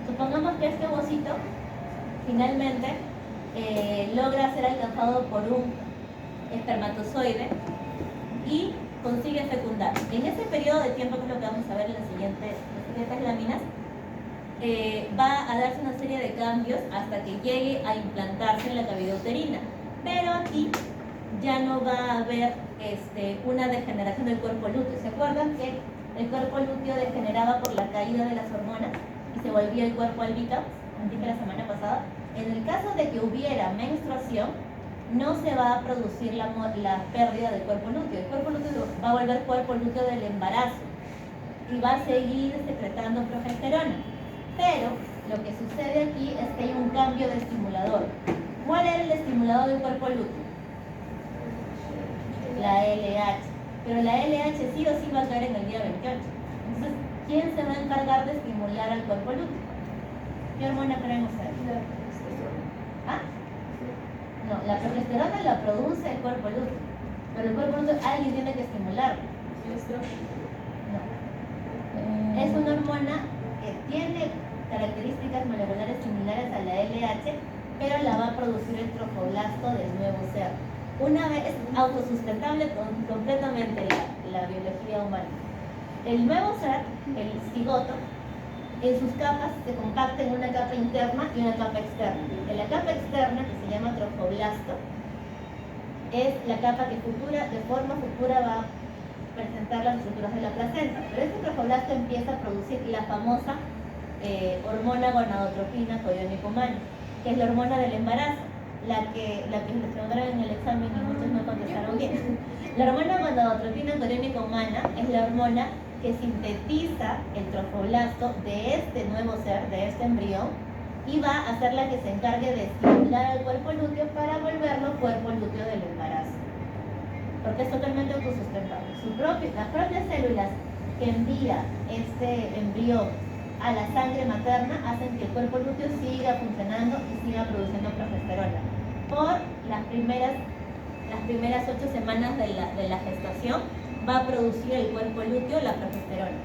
Supongamos que este ovocito finalmente logra ser alcanzado por un espermatozoide y consigue fecundar. En ese periodo de tiempo, que es lo que vamos a ver en las siguientes láminas, va a darse una serie de cambios hasta que llegue a implantarse en la cavidad uterina. Pero aquí ya no va a haber una degeneración del cuerpo lúteo. ¿Se acuerdan que el cuerpo lúteo degeneraba por la caída de las hormonas y se volvía el cuerpo albícao? Dije la semana pasada. En el caso de que hubiera menstruación, no se va a producir la pérdida del cuerpo lúteo. El cuerpo lúteo va a volver cuerpo lúteo del embarazo y va a seguir secretando progesterona. Pero lo que sucede aquí es que hay un cambio de estimulador. ¿Cuál era el estimulador del cuerpo lúteo? La LH. Pero la LH sí o sí va a caer en el día 28. Entonces, ¿quién se va a encargar de estimular al cuerpo lúteo? ¿Qué hormona creen ustedes? ¿Ah? No, la progesterona la produce el cuerpo lúteo, pero el cuerpo lúteo alguien tiene que estimularlo. No. Es una hormona que tiene características moleculares similares a la LH, pero la va a producir el trofoblasto del nuevo ser. Una vez es autosustentable completamente la biología humana. El nuevo ser, el cigoto, en sus capas se compacta en una capa interna y una capa externa. En la capa externa, que se llama trofoblasto, es la capa que de forma futura va a presentar las estructuras de la placenta. Pero este trofoblasto empieza a producir la famosa hormona gonadotropina coriónica humana, que es la hormona del embarazo, la que les preguntaron en el examen y muchos no contestaron bien. La hormona gonadotropina coriónica humana es la hormona que sintetiza el trofoblasto de este nuevo ser, de este embrión, y va a ser la que se encargue de estimular al cuerpo lúteo para volverlo cuerpo lúteo del embarazo. Porque es totalmente autosustentable. Las propias células que envía este embrión a la sangre materna hacen que el cuerpo lúteo siga funcionando y siga produciendo progesterona. Por las primeras 8 semanas de la gestación va a producir el cuerpo lúteo la progesterona.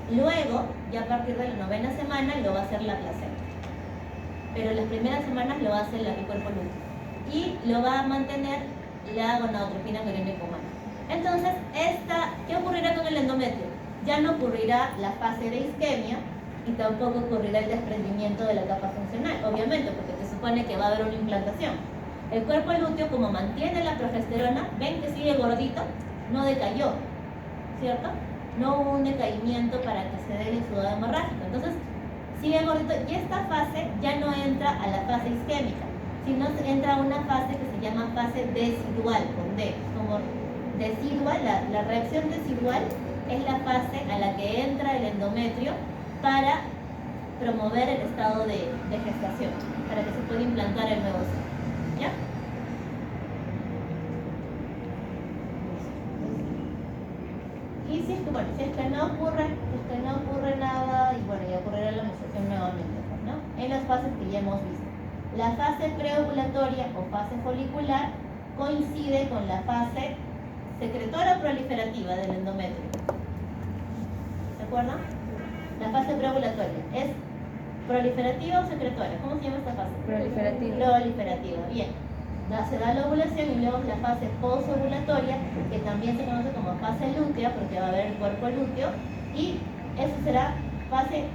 Luego, ya a partir de la 9ª semana, lo va a hacer la placenta. Pero las primeras semanas lo va a hacer el cuerpo lúteo. Y lo va a mantener la gonadotropina coriónica humana. Entonces, ¿qué ocurrirá con el endometrio? Ya no ocurrirá la fase de isquemia y tampoco ocurrirá el desprendimiento de la capa funcional, obviamente, porque se supone que va a haber una implantación. El cuerpo lúteo, como mantiene la progesterona, ven que sigue gordito, no decayó, ¿cierto? No hubo un decaimiento para que se dé el exudado hemorrágico. Entonces, sigue gordito y esta fase ya no entra a la fase isquémica, sino entra a una fase que se llama fase decidual, con D, como decidual, la reacción decidual es la fase a la que entra el endometrio para promover el estado de gestación, para que se pueda implantar el nuevo ser. ¿Ya? Y si es que no ocurre nada, y bueno, ya ocurrirá la menstruación nuevamente, ¿no? En las fases que ya hemos visto. La fase preovulatoria o fase folicular coincide con la fase secretora o proliferativa del endometrio. ¿Se acuerdan? La fase preovulatoria es proliferativa o secretora. ¿Cómo se llama esta fase? Proliferativa. Proliferativa, bien. se da la ovulación y luego la fase posovulatoria, que también se conoce como fase lútea, porque va a haber el cuerpo lúteo, y eso será fase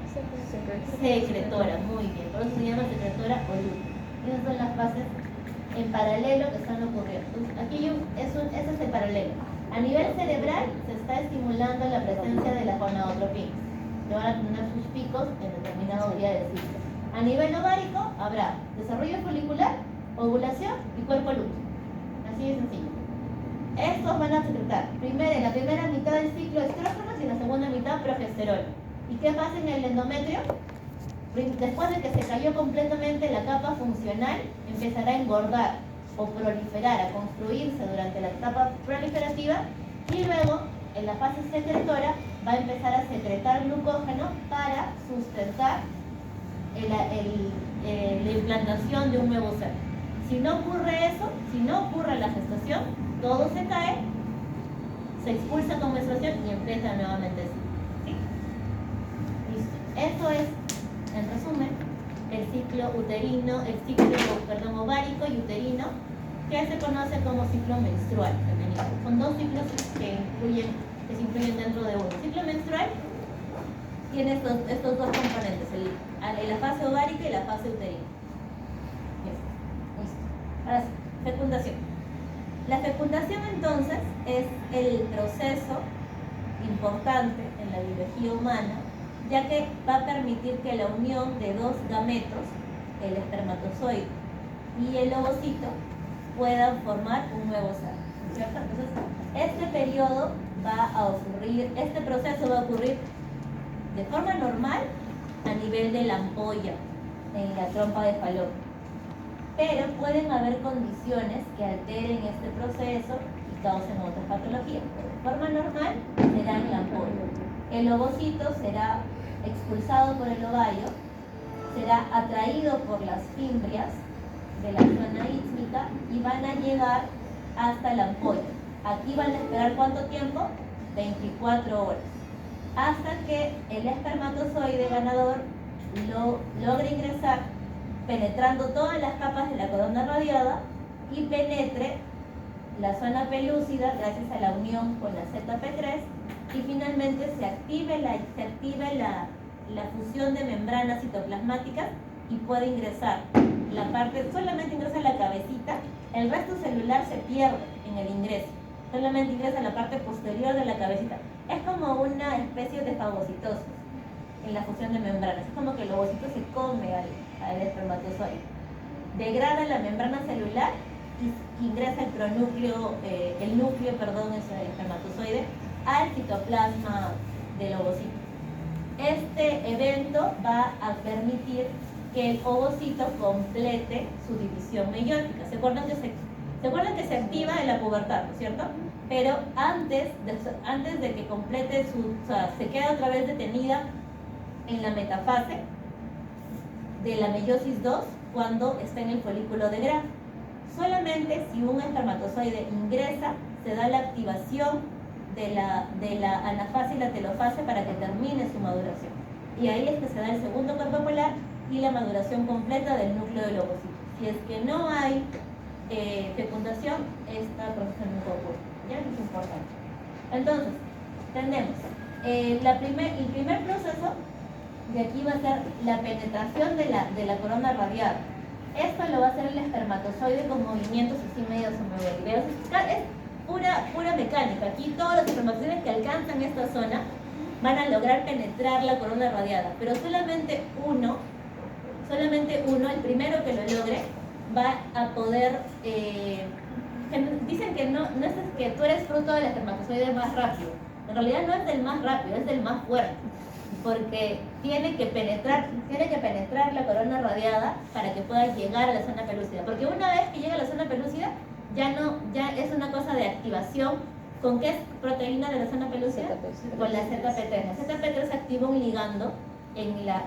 secretora, muy bien, por eso se llama secretora o lútea. Esas son las fases en paralelo que están ocurriendo. Entonces, aquí ese es el paralelo. A nivel cerebral se está estimulando la presencia de las gonadotropinas, que van a tener sus picos en determinado día del ciclo. A nivel ovárico habrá desarrollo folicular, ovulación y cuerpo lúteo. Así de sencillo. Estos van a secretar en la primera mitad del ciclo estrógenos y en la segunda mitad progesterona. ¿Y qué pasa en el endometrio? Después de que se cayó completamente la capa funcional, empezará a engordar o proliferar, a construirse durante la etapa proliferativa, y luego en la fase secretora va a empezar a secretar glucógeno para sustentar la implantación de un nuevo ser. Si no ocurre eso, si no ocurre la gestación, todo se cae, se expulsa con menstruación y empieza nuevamente así. ¿Sí? Listo. Eso es, en resumen, el ciclo uterino, ovárico y uterino, que se conoce como ciclo menstrual femenino. Son dos ciclos que se incluyen dentro de uno. El ciclo menstrual tiene estos dos componentes, la fase ovárica y la fase uterina. Listo. Ahora sí, fecundación. La fecundación entonces es el proceso importante en la biología humana, ya que va a permitir que la unión de dos gametos, el espermatozoide y el ovocito, puedan formar un nuevo ser, ¿cierto? Entonces, este proceso va a ocurrir de forma normal a nivel de la ampolla, en la trompa de falopio. Pero pueden haber condiciones que alteren este proceso y causen otras patologías. De forma normal será en la ampolla. El ovocito será expulsado por el ovario, será atraído por las fimbrias de la zona ísmica y van a llegar hasta la ampolla. Aquí van a esperar ¿cuánto tiempo? 24 horas. Hasta que el espermatozoide ganador logre ingresar penetrando todas las capas de la corona radiada y penetre la zona pelúcida gracias a la unión con la ZP3, y finalmente se active la fusión de membranas citoplasmáticas y puede ingresar solamente ingresa la cabecita, el resto celular se pierde en el ingreso, solamente ingresa la parte posterior de la cabecita. Es como una especie de fagocitosis en la fusión de membranas, es como que el ovocito se come al espermatozoide, degrada la membrana celular y ingresa el núcleo es el espermatozoide al citoplasma del ovocito. Este evento va a permitir que el ovocito complete su división meiótica. ¿Se acuerdan que se activa en la pubertad, ¿no es cierto? Pero antes de que complete se queda otra vez detenida en la metafase de la meiosis 2 cuando está en el folículo de Graf. Solamente si un espermatozoide ingresa, se da la activación de la anafase y la telofase para que termine su maduración. Y ahí es que se da el segundo cuerpo polar y la maduración completa del núcleo del ovocito. Si es que no hay fecundación, esta proceso nunca ocurre. ¿Ya? Es importante. Entonces, tenemos el primer proceso de aquí va a ser la penetración de la corona radiada. Esto lo va a hacer el espermatozoide con movimientos así medio somovertidos. Es pura mecánica. Aquí todos los espermatozoides que alcanzan esta zona van a lograr penetrar la corona radiada, pero solamente uno, el primero que lo logre, va a poder... dicen que no es que tú eres fruto del espermatozoide más rápido. En realidad no es del más rápido, es del más fuerte, porque tiene que penetrar la corona radiada para que pueda llegar a la zona pelúcida. Porque una vez que llega a la zona pelúcida, ya es una cosa de activación. ¿Con qué proteína de la zona pelúcida? Con la ZP3. La ZP3 activa un ligando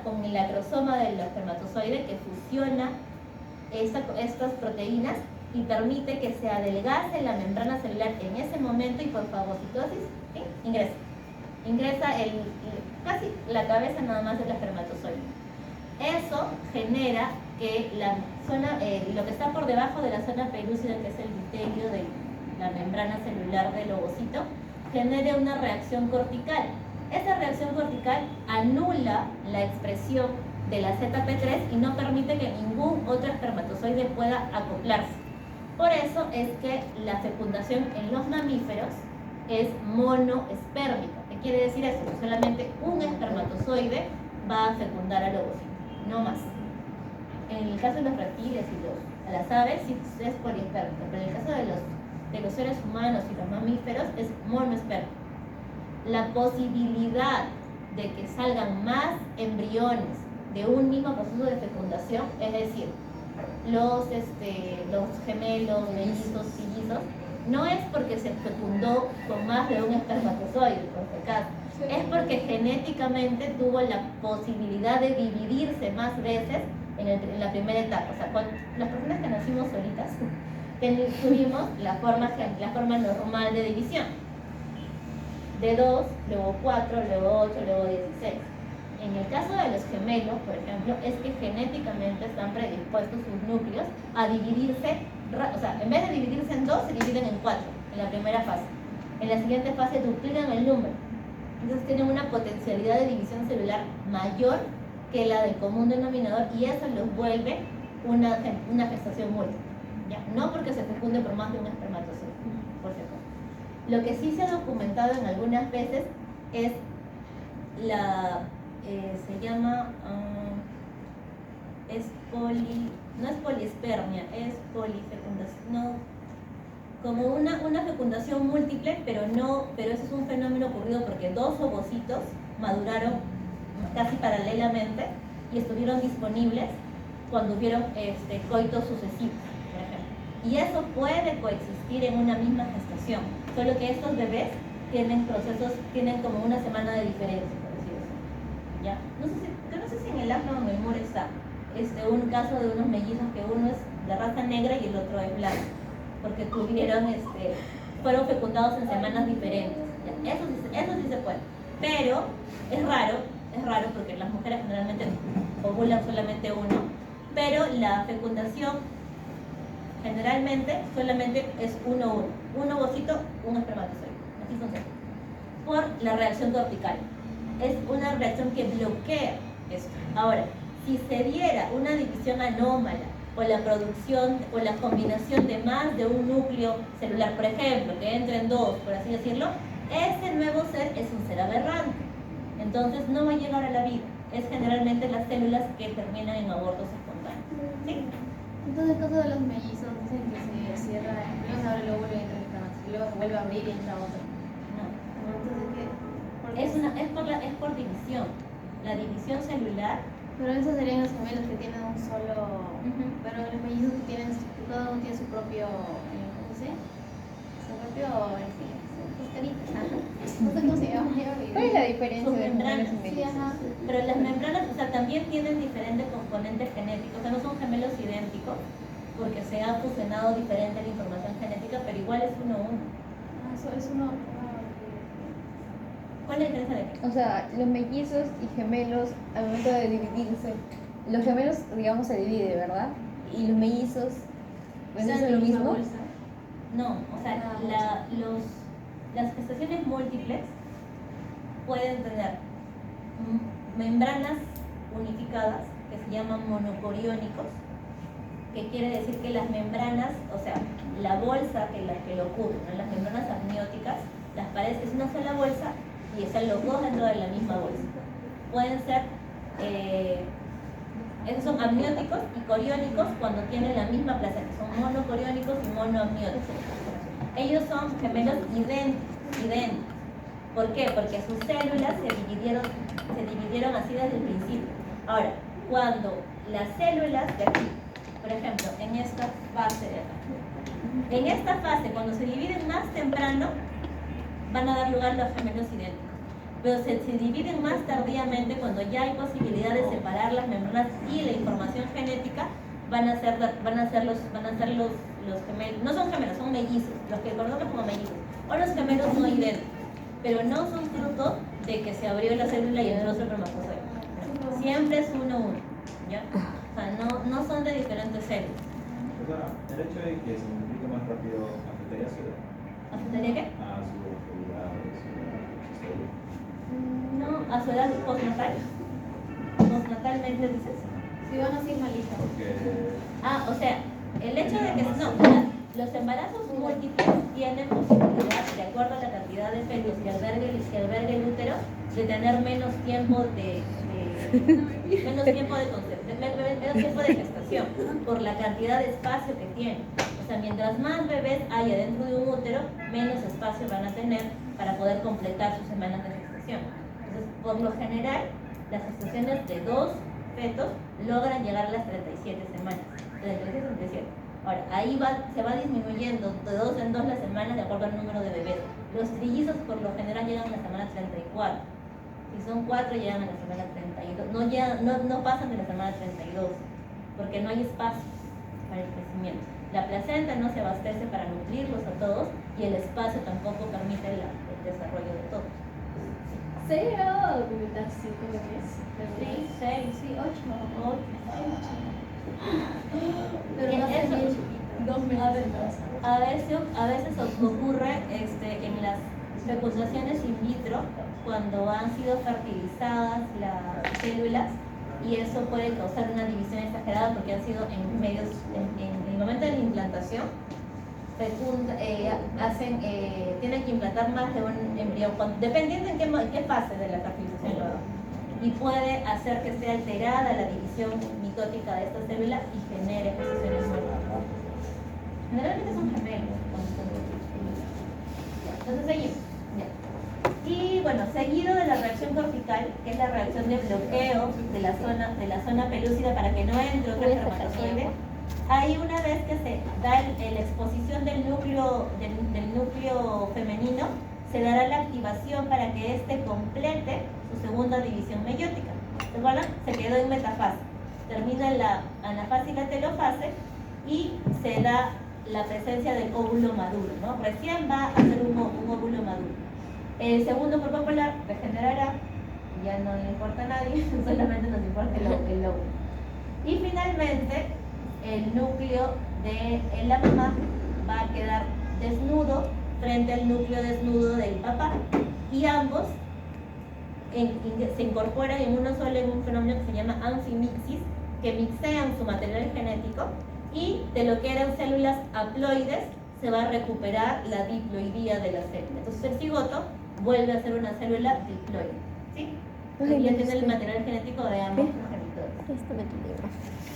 con el acrosoma del espermatozoide que fusiona estas proteínas y permite que se adelgace la membrana celular en ese momento, y por fagocitosis ingresa casi la cabeza nada más del espermatozoide. Eso genera que la zona, lo que está por debajo de la zona pelúcida, que es el epitelio de la membrana celular del ovocito, genere una reacción cortical. Esta reacción cortical anula la expresión de la ZP3 y no permite que ningún otro espermatozoide pueda acoplarse. Por eso es que la fecundación en los mamíferos es monoespérmica. ¿Qué quiere decir eso? Que solamente un espermatozoide va a fecundar al ovocito, no más. En el caso de los reptiles y las aves sí es poliespérmica, pero en el caso de los seres humanos y los mamíferos es monoespérmica. La posibilidad de que salgan más embriones de un mismo proceso de fecundación, es decir, los gemelos, mellizos, trillizos, no es porque se fecundó con más de un espermatozoide, por si acaso, es porque genéticamente tuvo la posibilidad de dividirse más veces en la primera etapa. O sea, las personas que nacimos solitas tuvimos la forma normal de división, de 2, luego 4, luego 8, luego 16. En el caso de los gemelos, por ejemplo, es que genéticamente están predispuestos sus núcleos a dividirse, o sea, en vez de dividirse en 2, se dividen en 4 en la primera fase. En la siguiente fase duplican el número. Entonces tienen una potencialidad de división celular mayor que la del común denominador y eso los vuelve una gestación múltiple. ¿Ya? No porque se fecunde por más de un espermatozoide, por cierto. Lo que sí se ha documentado en algunas veces es se llama, no es poliespermia, es polifecundación, no, como una fecundación múltiple, pero ese es un fenómeno ocurrido porque dos ovocitos maduraron casi paralelamente y estuvieron disponibles cuando hubieron coitos sucesivos, por ejemplo. Y eso puede coexistir en una misma gestación, solo que estos bebés tienen como una semana de diferencia, por decirlo así. ¿Ya? No sé si en el Afro o en el Moore está un caso de unos mellizos que uno es de raza negra y el otro es blanco, porque fueron fecundados en semanas diferentes. ¿Ya? Eso sí se puede, pero es raro porque las mujeres generalmente ovulan solamente uno, pero la fecundación generalmente solamente es un ovocito, un espermatozoide, así funciona, por la reacción cortical. Es una reacción que bloquea esto. Ahora, si se diera una división anómala o la producción o la combinación de más de un núcleo celular, por ejemplo, que entren dos, por así decirlo, ese nuevo ser es un ser aberrante. Entonces no va a llegar a la vida. Es generalmente las células que terminan en abortos espontáneos. ¿Sí? Entonces, en el caso de los mellizos, dicen que se cierra, primero se abre el óvulo y entra el espermatozoide, luego se vuelve a abrir y entra otro. No. Entonces, ¿qué? Es por división. La división celular. Pero esos serían los gemelos que tienen un solo. Pero los mellizos que tienen, cada uno tiene su propio. ¿Cómo se llama? Su propio. Sus caritas. No sé cómo se llama. ¿Cuál es la diferencia de membranas? gemelos y Sí, mellizos? ajá. Pero las membranas, o sea, también tienen diferentes componentes genéticos. O sea, no son gemelos idénticos, porque se ha fusionado diferente la información genética, pero igual es uno a uno. Ah, eso es uno. ¿Cuál es la diferencia de qué? O sea, los mellizos y gemelos, al momento de dividirse, los gemelos, digamos, se divide, ¿verdad? Y los mellizos, ¿pues es lo mismo? No, o sea, las gestaciones múltiples pueden tener membranas unificadas que se llaman monocoriónicos, que quiere decir que las membranas, o sea, la bolsa que lo cubre, ¿no? Las membranas amnióticas, las paredes es una sola bolsa y están los dos dentro de la misma bolsa. Pueden ser, esos son amnióticos y coriónicos cuando tienen la misma placenta, son monocoriónicos y monoamnióticos. Ellos son gemelos idénticos. ¿Por qué? Porque sus células se dividieron así desde el principio. Ahora, cuando las células de aquí, por ejemplo, en esta fase de acá, en esta fase, cuando se dividen más temprano, van a dar lugar a los gemelos idénticos. Pero se dividen más tardíamente, cuando ya hay posibilidad de separar las membranas y la información genética, van a ser los gemelos, no son gemelos, son mellizos, los que conocemos como mellizos, o los gemelos no idénticos, pero no son fruto de que se abrió la célula y entró su espermatozoide. Siempre es uno, ¿ya? O sea, no son de diferentes células. O sea, el hecho de que se multiplique más rápido afectaría a su edad. ¿Afectaría qué? A su fertilidad, a su historia. No, a su edad postnatal. Postnatalmente dices. Si van así malito. Porque O sea, el hecho de que no, los embarazos múltiples tienen posibilidad, de acuerdo a la cantidad de fetos que alberga el útero, de tener menos tiempo menos tiempo de gestación, por la cantidad de espacio que tiene. O sea, mientras más bebés haya dentro de un útero, menos espacio van a tener para poder completar sus semanas de gestación. Entonces, por lo general, las gestaciones de 2 fetos logran llegar a las 37 semanas, de 36 a 37. Ahora, ahí se va disminuyendo de 2 en 2 las semanas de acuerdo al número de bebés. Los trillizos por lo general llegan a la semana 34. Si son 4 llegan a la semana 32. No pasan de la semana 32, porque no hay espacio para el crecimiento. La placenta no se abastece para nutrirlos a todos y el espacio tampoco permite el desarrollo de todos. ¿Se ha llegado a documentar 5 bebés? Sí, 6, Sí, 8. 8. Pero no Eso- se bien chiquito. 2 meses embarazados. A veces ocurre en las fecundaciones in vitro cuando han sido fertilizadas las células y eso puede causar una división exagerada porque han sido en el momento de la implantación tienen que implantar más de un embrión dependiendo en qué fase de la fertilización lo hagan. Y puede hacer que esté alterada la división mitótica de esta célula y genere gestaciones múltiples. Generalmente son gemelos. Entonces seguimos. Ya. Y bueno, seguido de la reacción cortical, que es la reacción de bloqueo de la zona pelúcida para que no entre otro espermatozoide, ahí una vez que se da la exposición del núcleo femenino, se dará la activación para que éste complete su segunda división meiótica. ¿Se acuerdan? Se quedó en metafase. Termina la anafase y la telofase y se da la presencia del óvulo maduro, ¿no? Recién va a ser un óvulo maduro. El segundo cuerpo polar degenerará, ya no le importa a nadie, solamente nos importa el óvulo. Y finalmente, el núcleo de la mamá va a quedar desnudo frente al núcleo desnudo del papá y ambos se incorporan en uno solo en un fenómeno que se llama amfimixis, que mixean su material genético y de lo que eran células haploides se va a recuperar la diploidía de la célula. Entonces el cigoto vuelve a ser una célula diploide, ¿sí? Y ya tiene el material genético de ambos progenitores.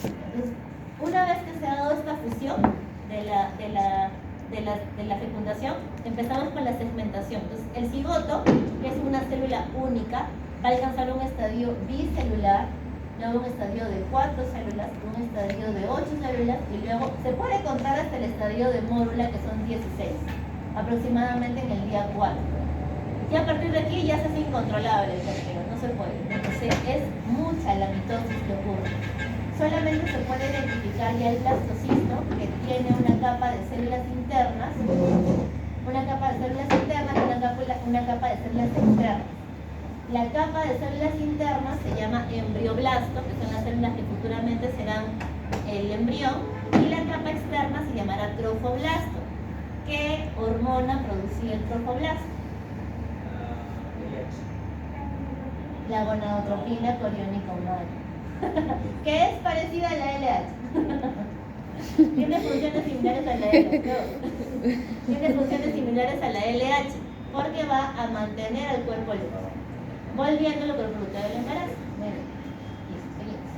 Entonces, una vez que se ha dado esta fusión de la fecundación, empezamos con la segmentación. Entonces, el cigoto, que es una célula única, va a alcanzar un estadio bicelular, luego un estadio de 4 células, un estadio de 8 células, y luego se puede contar hasta el estadio de mórula, que son 16, aproximadamente en el día 4. Y a partir de aquí ya se hace incontrolable el término, no se puede. Entonces, es mucha la mitosis que ocurre. Solamente se puede identificar ya el blastocisto, que tiene una capa de células internas, y una capa de células externas. La capa de células internas se llama embrioblasto, que son las células que futuramente serán el embrión, y la capa externa se llamará trofoblasto. ¿Qué hormona producía el trofoblasto? La gonadotropina coriónica humana, que es parecida a la LH. Tiene funciones similares a la LH. Tiene funciones similares a la LH porque va a mantener al cuerpo libre, volviéndolo con el fruto del embarazo. Bueno, listo, seguimos.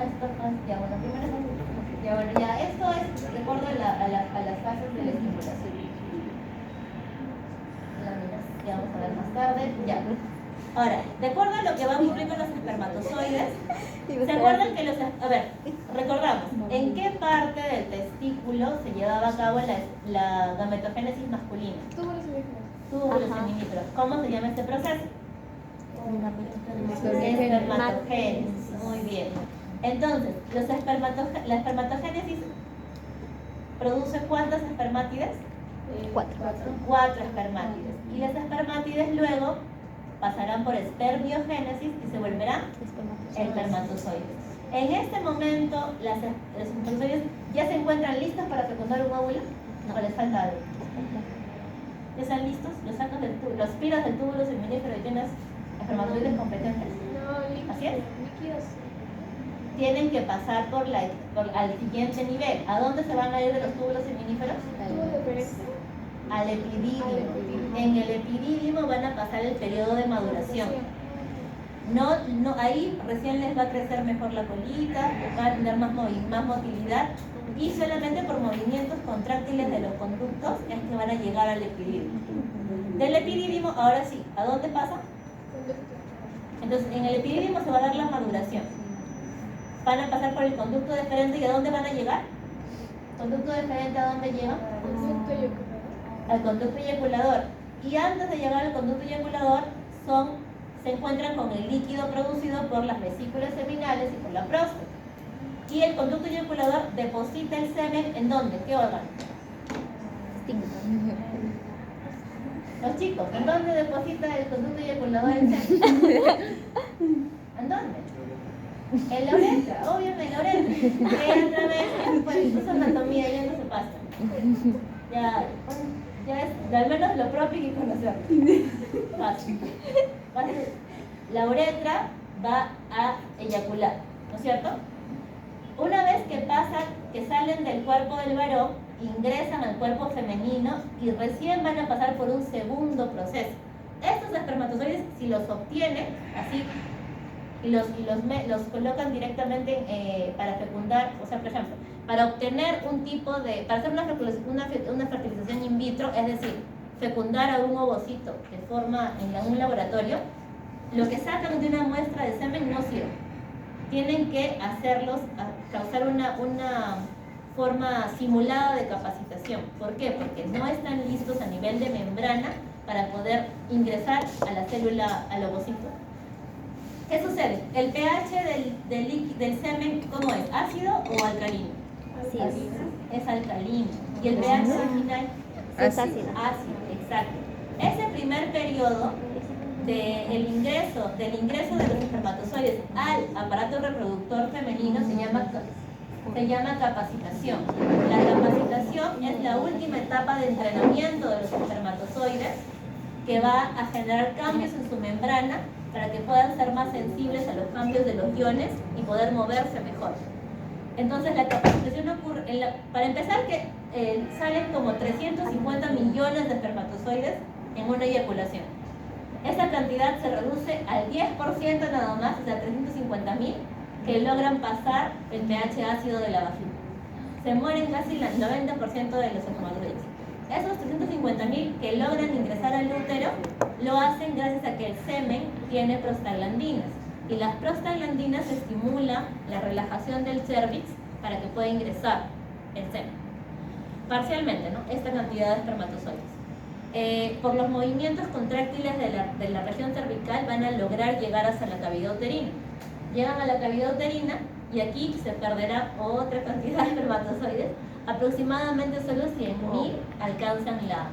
Esto es ya, bueno, primero ya, bueno, ya, esto es de acuerdo a las fases de la estimulación. Ya vamos a ver más tarde, ya. Ahora, de acuerdo a lo que va a ocurrir con los espermatozoides, ¿se acuerdan que recordamos, ¿en qué parte del testículo se llevaba a cabo la gametogénesis masculina? Túbulos seminíferos. ¿Cómo se llama este proceso? Espermatogénesis. Muy bien. Entonces, la espermatogénesis produce ¿cuántas espermátides? 4 espermátides. Y las espermátides luego pasarán por espermiogénesis y se volverán espermatozoide. En este momento, los espermatozoides ya se encuentran listos para fecundar un óvulo. No, les falta algo. ¿Ya están listos? Los sacas del túbulo, los piras del túbulo seminífero y tienes espermatozoides competentes. No, ¿Así es? líquidos. Tienen que pasar al siguiente nivel. ¿A dónde se van a ir de los túbulos seminíferos? Tubo de peregrinación. Al epidídimo. Al epidídimo. En el epidídimo van a pasar el periodo de maduración. No, ahí recién les va a crecer mejor la colita, va a tener más motilidad y solamente por movimientos contráctiles de los conductos es que van a llegar al epidídimo. Del epidídimo, ahora sí, ¿a dónde pasa? Entonces, en el epidídimo se va a dar la maduración. Van a pasar por el conducto deferente y ¿a dónde van a llegar? ¿Conducto deferente a dónde lleva? Conducto y Al conducto eyaculador. Y antes de llegar al conducto eyaculador se encuentran con el líquido producido por las vesículas seminales y por la próstata. Y el conducto eyaculador deposita el semen ¿en dónde? ¿Qué órgano? Los chicos, ¿en dónde deposita el conducto eyaculador el semen? ¿En dónde? En la uretra, obviamente, en la uretra. Que otra vez, pues, eso es anatomía, ya no se pasa. Ya es, al menos lo propio hay que conocerlo. Fácil. La uretra va a eyacular, ¿no es cierto? Una vez que salen del cuerpo del varón, ingresan al cuerpo femenino y recién van a pasar por un segundo proceso. Estos espermatozoides, si los obtienen, así, y los colocan directamente para fecundar, o sea, por ejemplo, para obtener para hacer una fertilización in vitro, es decir, fecundar a un ovocito de forma en un laboratorio, lo que sacan de una muestra de semen no sirve. Tienen que causar una forma simulada de capacitación. ¿Por qué? Porque no están listos a nivel de membrana para poder ingresar a la célula, al ovocito. ¿Qué sucede? El pH del semen, ¿cómo es? ¿Ácido o alcalino? Así es. Es alcalino. ¿Y el pH original? Es ácido. Ácido, exacto. Ese primer periodo del ingreso de los espermatozoides al aparato reproductor femenino se llama capacitación. La capacitación es la última etapa de entrenamiento de los espermatozoides que va a generar cambios en su membrana para que puedan ser más sensibles a los cambios de los iones y poder moverse mejor. Entonces la capacitación ocurre, para empezar que salen como 350 millones de espermatozoides en una eyaculación. Esa cantidad se reduce al 10% nada más, o sea 350.000, que logran pasar el pH ácido de la vagina. Se mueren casi el 90% de los espermatozoides. Esos 350.000 que logran ingresar al útero lo hacen gracias a que el semen tiene prostaglandinas y las prostaglandinas estimulan la relajación del cervix para que pueda ingresar el semen. Parcialmente, ¿no? Esta cantidad de espermatozoides. Por los movimientos contráctiles de la región cervical van a lograr llegar hasta la cavidad uterina. Llegan a la cavidad uterina y aquí se perderá otra cantidad de espermatozoides. Aproximadamente solo 100.000 alcanzan a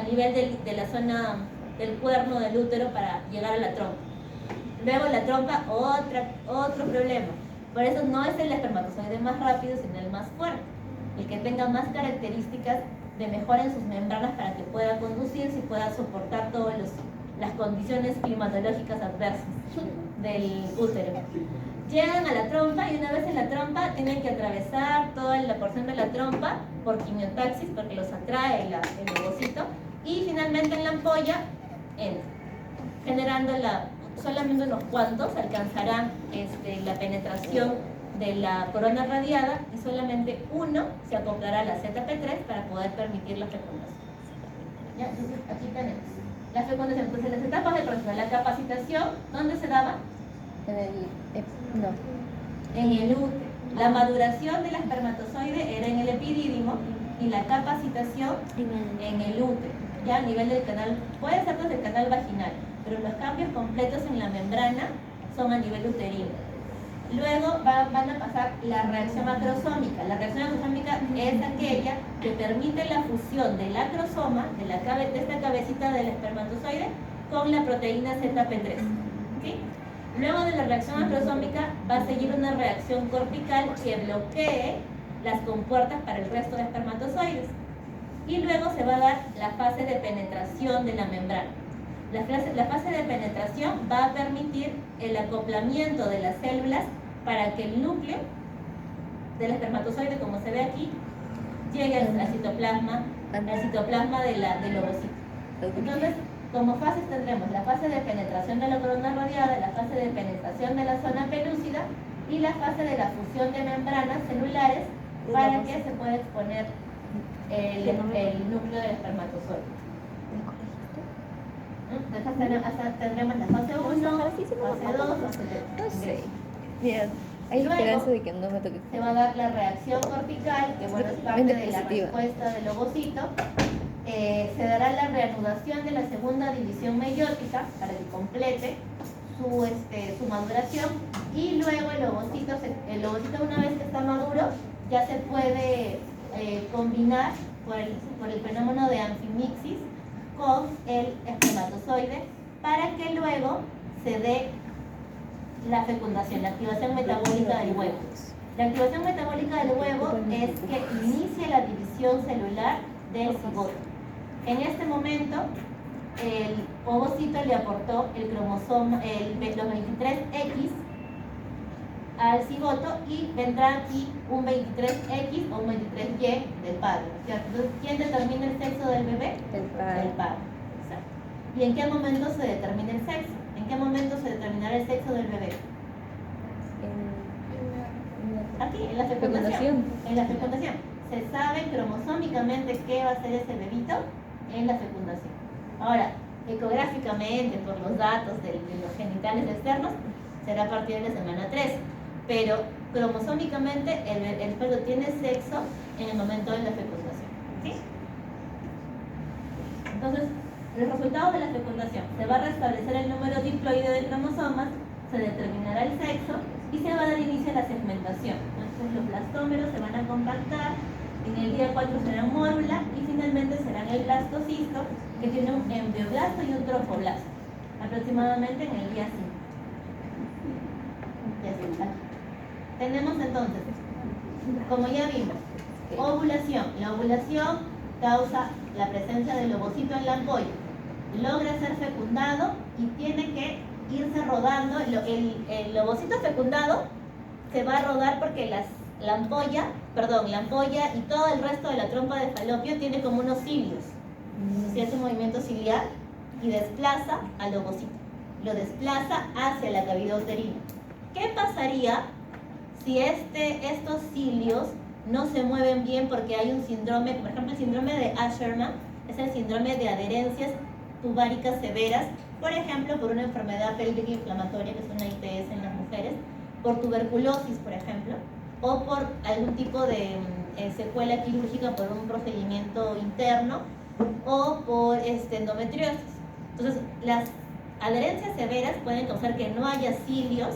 nivel de la zona del cuerno del útero para llegar a la trompa. Luego la trompa, otro problema. Por eso no es el espermatozoide más rápido, sino el más fuerte. El que tenga más características de mejora en sus membranas para que pueda conducirse y pueda soportar todas las condiciones climatológicas adversas del útero. Llegan a la trompa y una vez en la trompa tienen que atravesar toda la porción de la trompa por quimiotaxis porque los atrae el ovocito y finalmente en la ampolla entra, generando solamente unos cuantos alcanzarán la penetración de la corona radiada y solamente uno se acoplará a la ZP3 para poder permitir la fecundación. ¿Ya? Entonces aquí tenemos la fecundación. Entonces las etapas del proceso, la capacitación, ¿dónde se daba? En el útero. La maduración del espermatozoide era en el epidídimo y la capacitación en el útero, ya a nivel del canal, puede ser desde el canal vaginal, pero los cambios completos en la membrana son a nivel uterino. Luego van a pasar la reacción acrosómica. La reacción acrosómica es aquella que permite la fusión del acrosoma, de esta cabecita del espermatozoide, con la proteína ZP3. ¿Sí? Luego de la reacción acrosómica va a seguir una reacción cortical que bloquee las compuertas para el resto de espermatozoides. Y luego se va a dar la fase de penetración de la membrana. La fase de penetración va a permitir el acoplamiento de las células para que el núcleo del espermatozoide, como se ve aquí, llegue al citoplasma del ovocito. Entonces, como fases tendremos la fase de penetración de la corona radiada, la fase de penetración de la zona pelúcida y la fase de la fusión de membranas celulares para que se pueda exponer el núcleo del espermatozoide. Entonces tendremos la fase 1, fase 2, fase 3. No sé. Mira, hay Luego, esperanza de que no me toque. Se va a dar la reacción cortical, que bueno, es parte de la positiva. respuesta del ovocito. Se dará la reanudación de la segunda división meiótica para que complete su maduración, y luego el ovocito una vez que está maduro ya se puede combinar por el fenómeno de anfimixis con el espermatozoide para que luego se dé la fecundación, la activación metabólica del huevo. La activación metabólica del huevo es que inicia la división celular del cigoto. En este momento, el ovocito le aportó el cromosoma, los 23X al cigoto, y vendrá aquí un 23X o un 23Y del padre, ¿cierto? Entonces, ¿quién determina el sexo del bebé? El padre. El padre. Exacto. ¿Y en qué momento se determina el sexo? ¿En qué momento se determinará el sexo del bebé? Aquí, en la fecundación. En la fecundación. Se sabe cromosómicamente qué va a ser ese bebito en la fecundación. Ahora, ecográficamente, por los datos de los genitales externos, será a partir de la semana 3. Pero cromosómicamente el esperma tiene sexo en el momento de la fecundación. ¿Sí? Entonces, los resultados de la fecundación: se va a restablecer el número diploide de cromosomas, se determinará el sexo y se va a dar inicio a la segmentación. Entonces, los blastómeros se van a compactar, en el día 4 serán mórula y finalmente serán el blastocisto, que tiene un embrioblasto y un trofoblasto, aproximadamente en el día 5. Ya está. Tenemos entonces, como ya vimos, ovulación. La ovulación causa la presencia del ovocito en la ampolla. Logra ser fecundado y tiene que irse rodando. El ovocito fecundado se va a rodar porque la ampolla y todo el resto de la trompa de falopio tiene como unos cilios. Se hace un movimiento ciliar y desplaza al ovocito. Lo desplaza hacia la cavidad uterina. ¿Qué pasaría si estos cilios no se mueven bien porque hay un síndrome? Por ejemplo, el síndrome de Asherman es el síndrome de adherencias tubáricas severas, por ejemplo, por una enfermedad pélvica inflamatoria, que es una ITS en las mujeres, por tuberculosis, por ejemplo, o por algún tipo de secuela quirúrgica por un procedimiento interno, o por endometriosis. Entonces, las adherencias severas pueden causar que no haya cilios,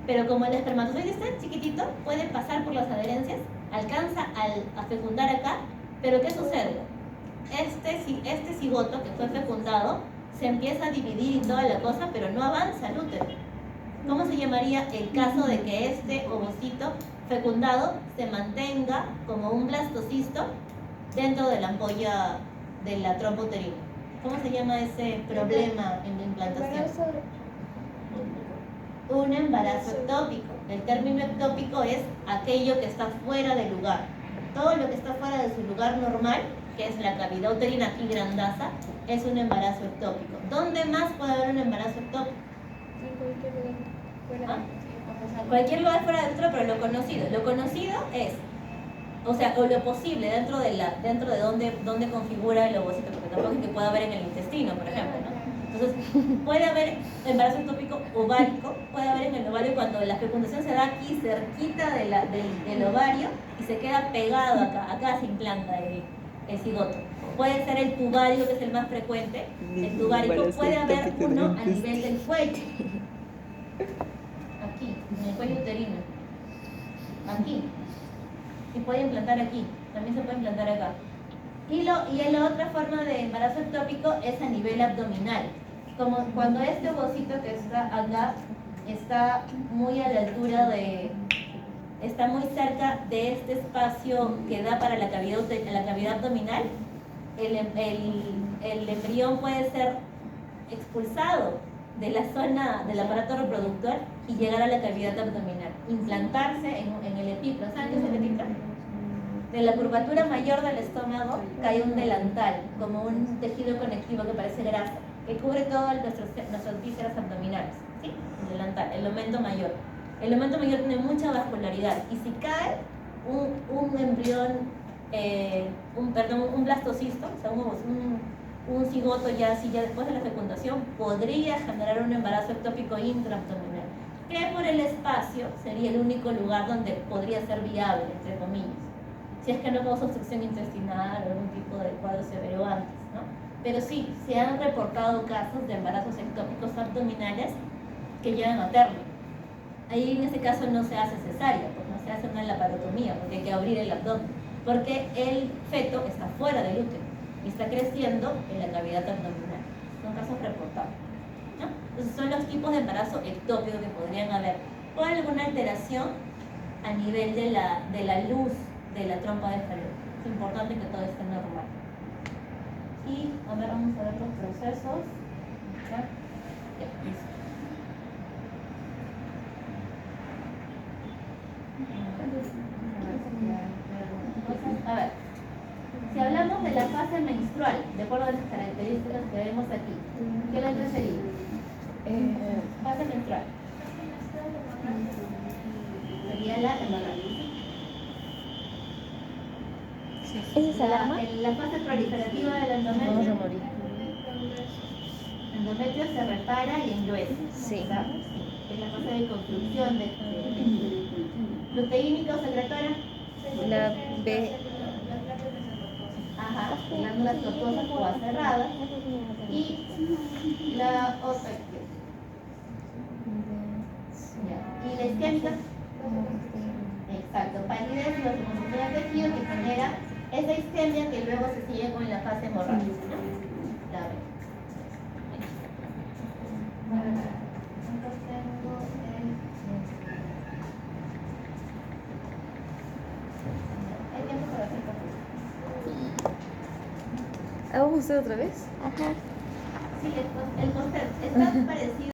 pero como el espermatozoide es tan chiquitito, puede pasar por las adherencias, alcanza a fecundar acá, pero ¿qué sucede? Este cigoto que fue fecundado se empieza a dividir y toda la cosa, pero no avanza al útero. ¿Cómo se llamaría el caso de que este ovocito fecundado se mantenga como un blastocisto dentro de la ampolla de la trompa uterina? ¿Cómo se llama ese problema en la implantación? Un embarazo ectópico. El término ectópico es aquello que está fuera de lugar. Todo lo que está fuera de su lugar normal, que es la cavidad uterina aquí grandaza, es un embarazo ectópico. ¿Dónde más puede haber un embarazo ectópico? Cualquier lugar fuera del útero, pero lo conocido es, o lo posible dentro de donde configura el ovocito, porque tampoco es que pueda haber en el intestino, por ejemplo, ¿no? Entonces, puede haber embarazo ectópico ovárico, puede haber en el ovario cuando la fecundación se da aquí cerquita del ovario y se queda pegado acá se implanta el cigoto. Puede ser el tubario, que es el más frecuente, el tubario. Puede haber uno a nivel del cuello, aquí, en el cuello uterino, aquí, y puede implantar aquí, también se puede implantar acá. Y la otra forma de embarazo ectópico es a nivel abdominal, como cuando este ovocito que está acá está muy a la altura está muy cerca de este espacio que da para la cavidad abdominal, el embrión puede ser expulsado de la zona del aparato reproductor y llegar a la cavidad abdominal, implantarse en el epíplomo. ¿Saben qué es el epíplomo? De la curvatura mayor del estómago cae un delantal, como un tejido conectivo que parece grasa, que cubre todas nuestras vísceras abdominales, ¿sí? El delantal, el aumento mayor. El aumento mayor tiene mucha vascularidad y si cae un embrión, un blastocisto, o sea, un cigoto ya después de la fecundación, podría generar un embarazo ectópico intraabdominal, que por el espacio sería el único lugar donde podría ser viable, entre comillas, si es que no causa obstrucción intestinal o algún tipo de cuadro severo antes, ¿no? Pero sí, se han reportado casos de embarazos ectópicos abdominales que llegan a término. Ahí en ese caso no se hace cesárea, porque no se hace una laparotomía, porque hay que abrir el abdomen, porque el feto está fuera del útero y está creciendo en la cavidad abdominal. Son casos reportados, ¿no? Entonces son los tipos de embarazo ectópico que podrían haber, o alguna alteración a nivel de la luz de la trompa de Fallot. Es importante que todo esté normal. Y a ver, vamos a ver los procesos. ¿Ya? Ya, listo. A ver, si hablamos de la fase menstrual, de acuerdo a las características que vemos aquí, ¿qué letra sería? Fase menstrual. Sería la hemorragia. ¿Es esa alarma? La fase proliferativa del endometrio. Vamos a morir. El endometrio se repara y engruesa. Sí. ¿Verdad? Es la fase de construcción de luteínica o secretora. La B. Ajá, glándulas tortuosas o aserradas. Y la otra. Ya. Y la isquémica. Exacto, palidez y vasoconstricción del tejido que genera esa isquemia que luego se sigue con la fase hemorrágica, ¿no? La B. Hay tiempo para hacer cosas. ¿Vamos a hacer otra vez? Sí, el coster está parecido.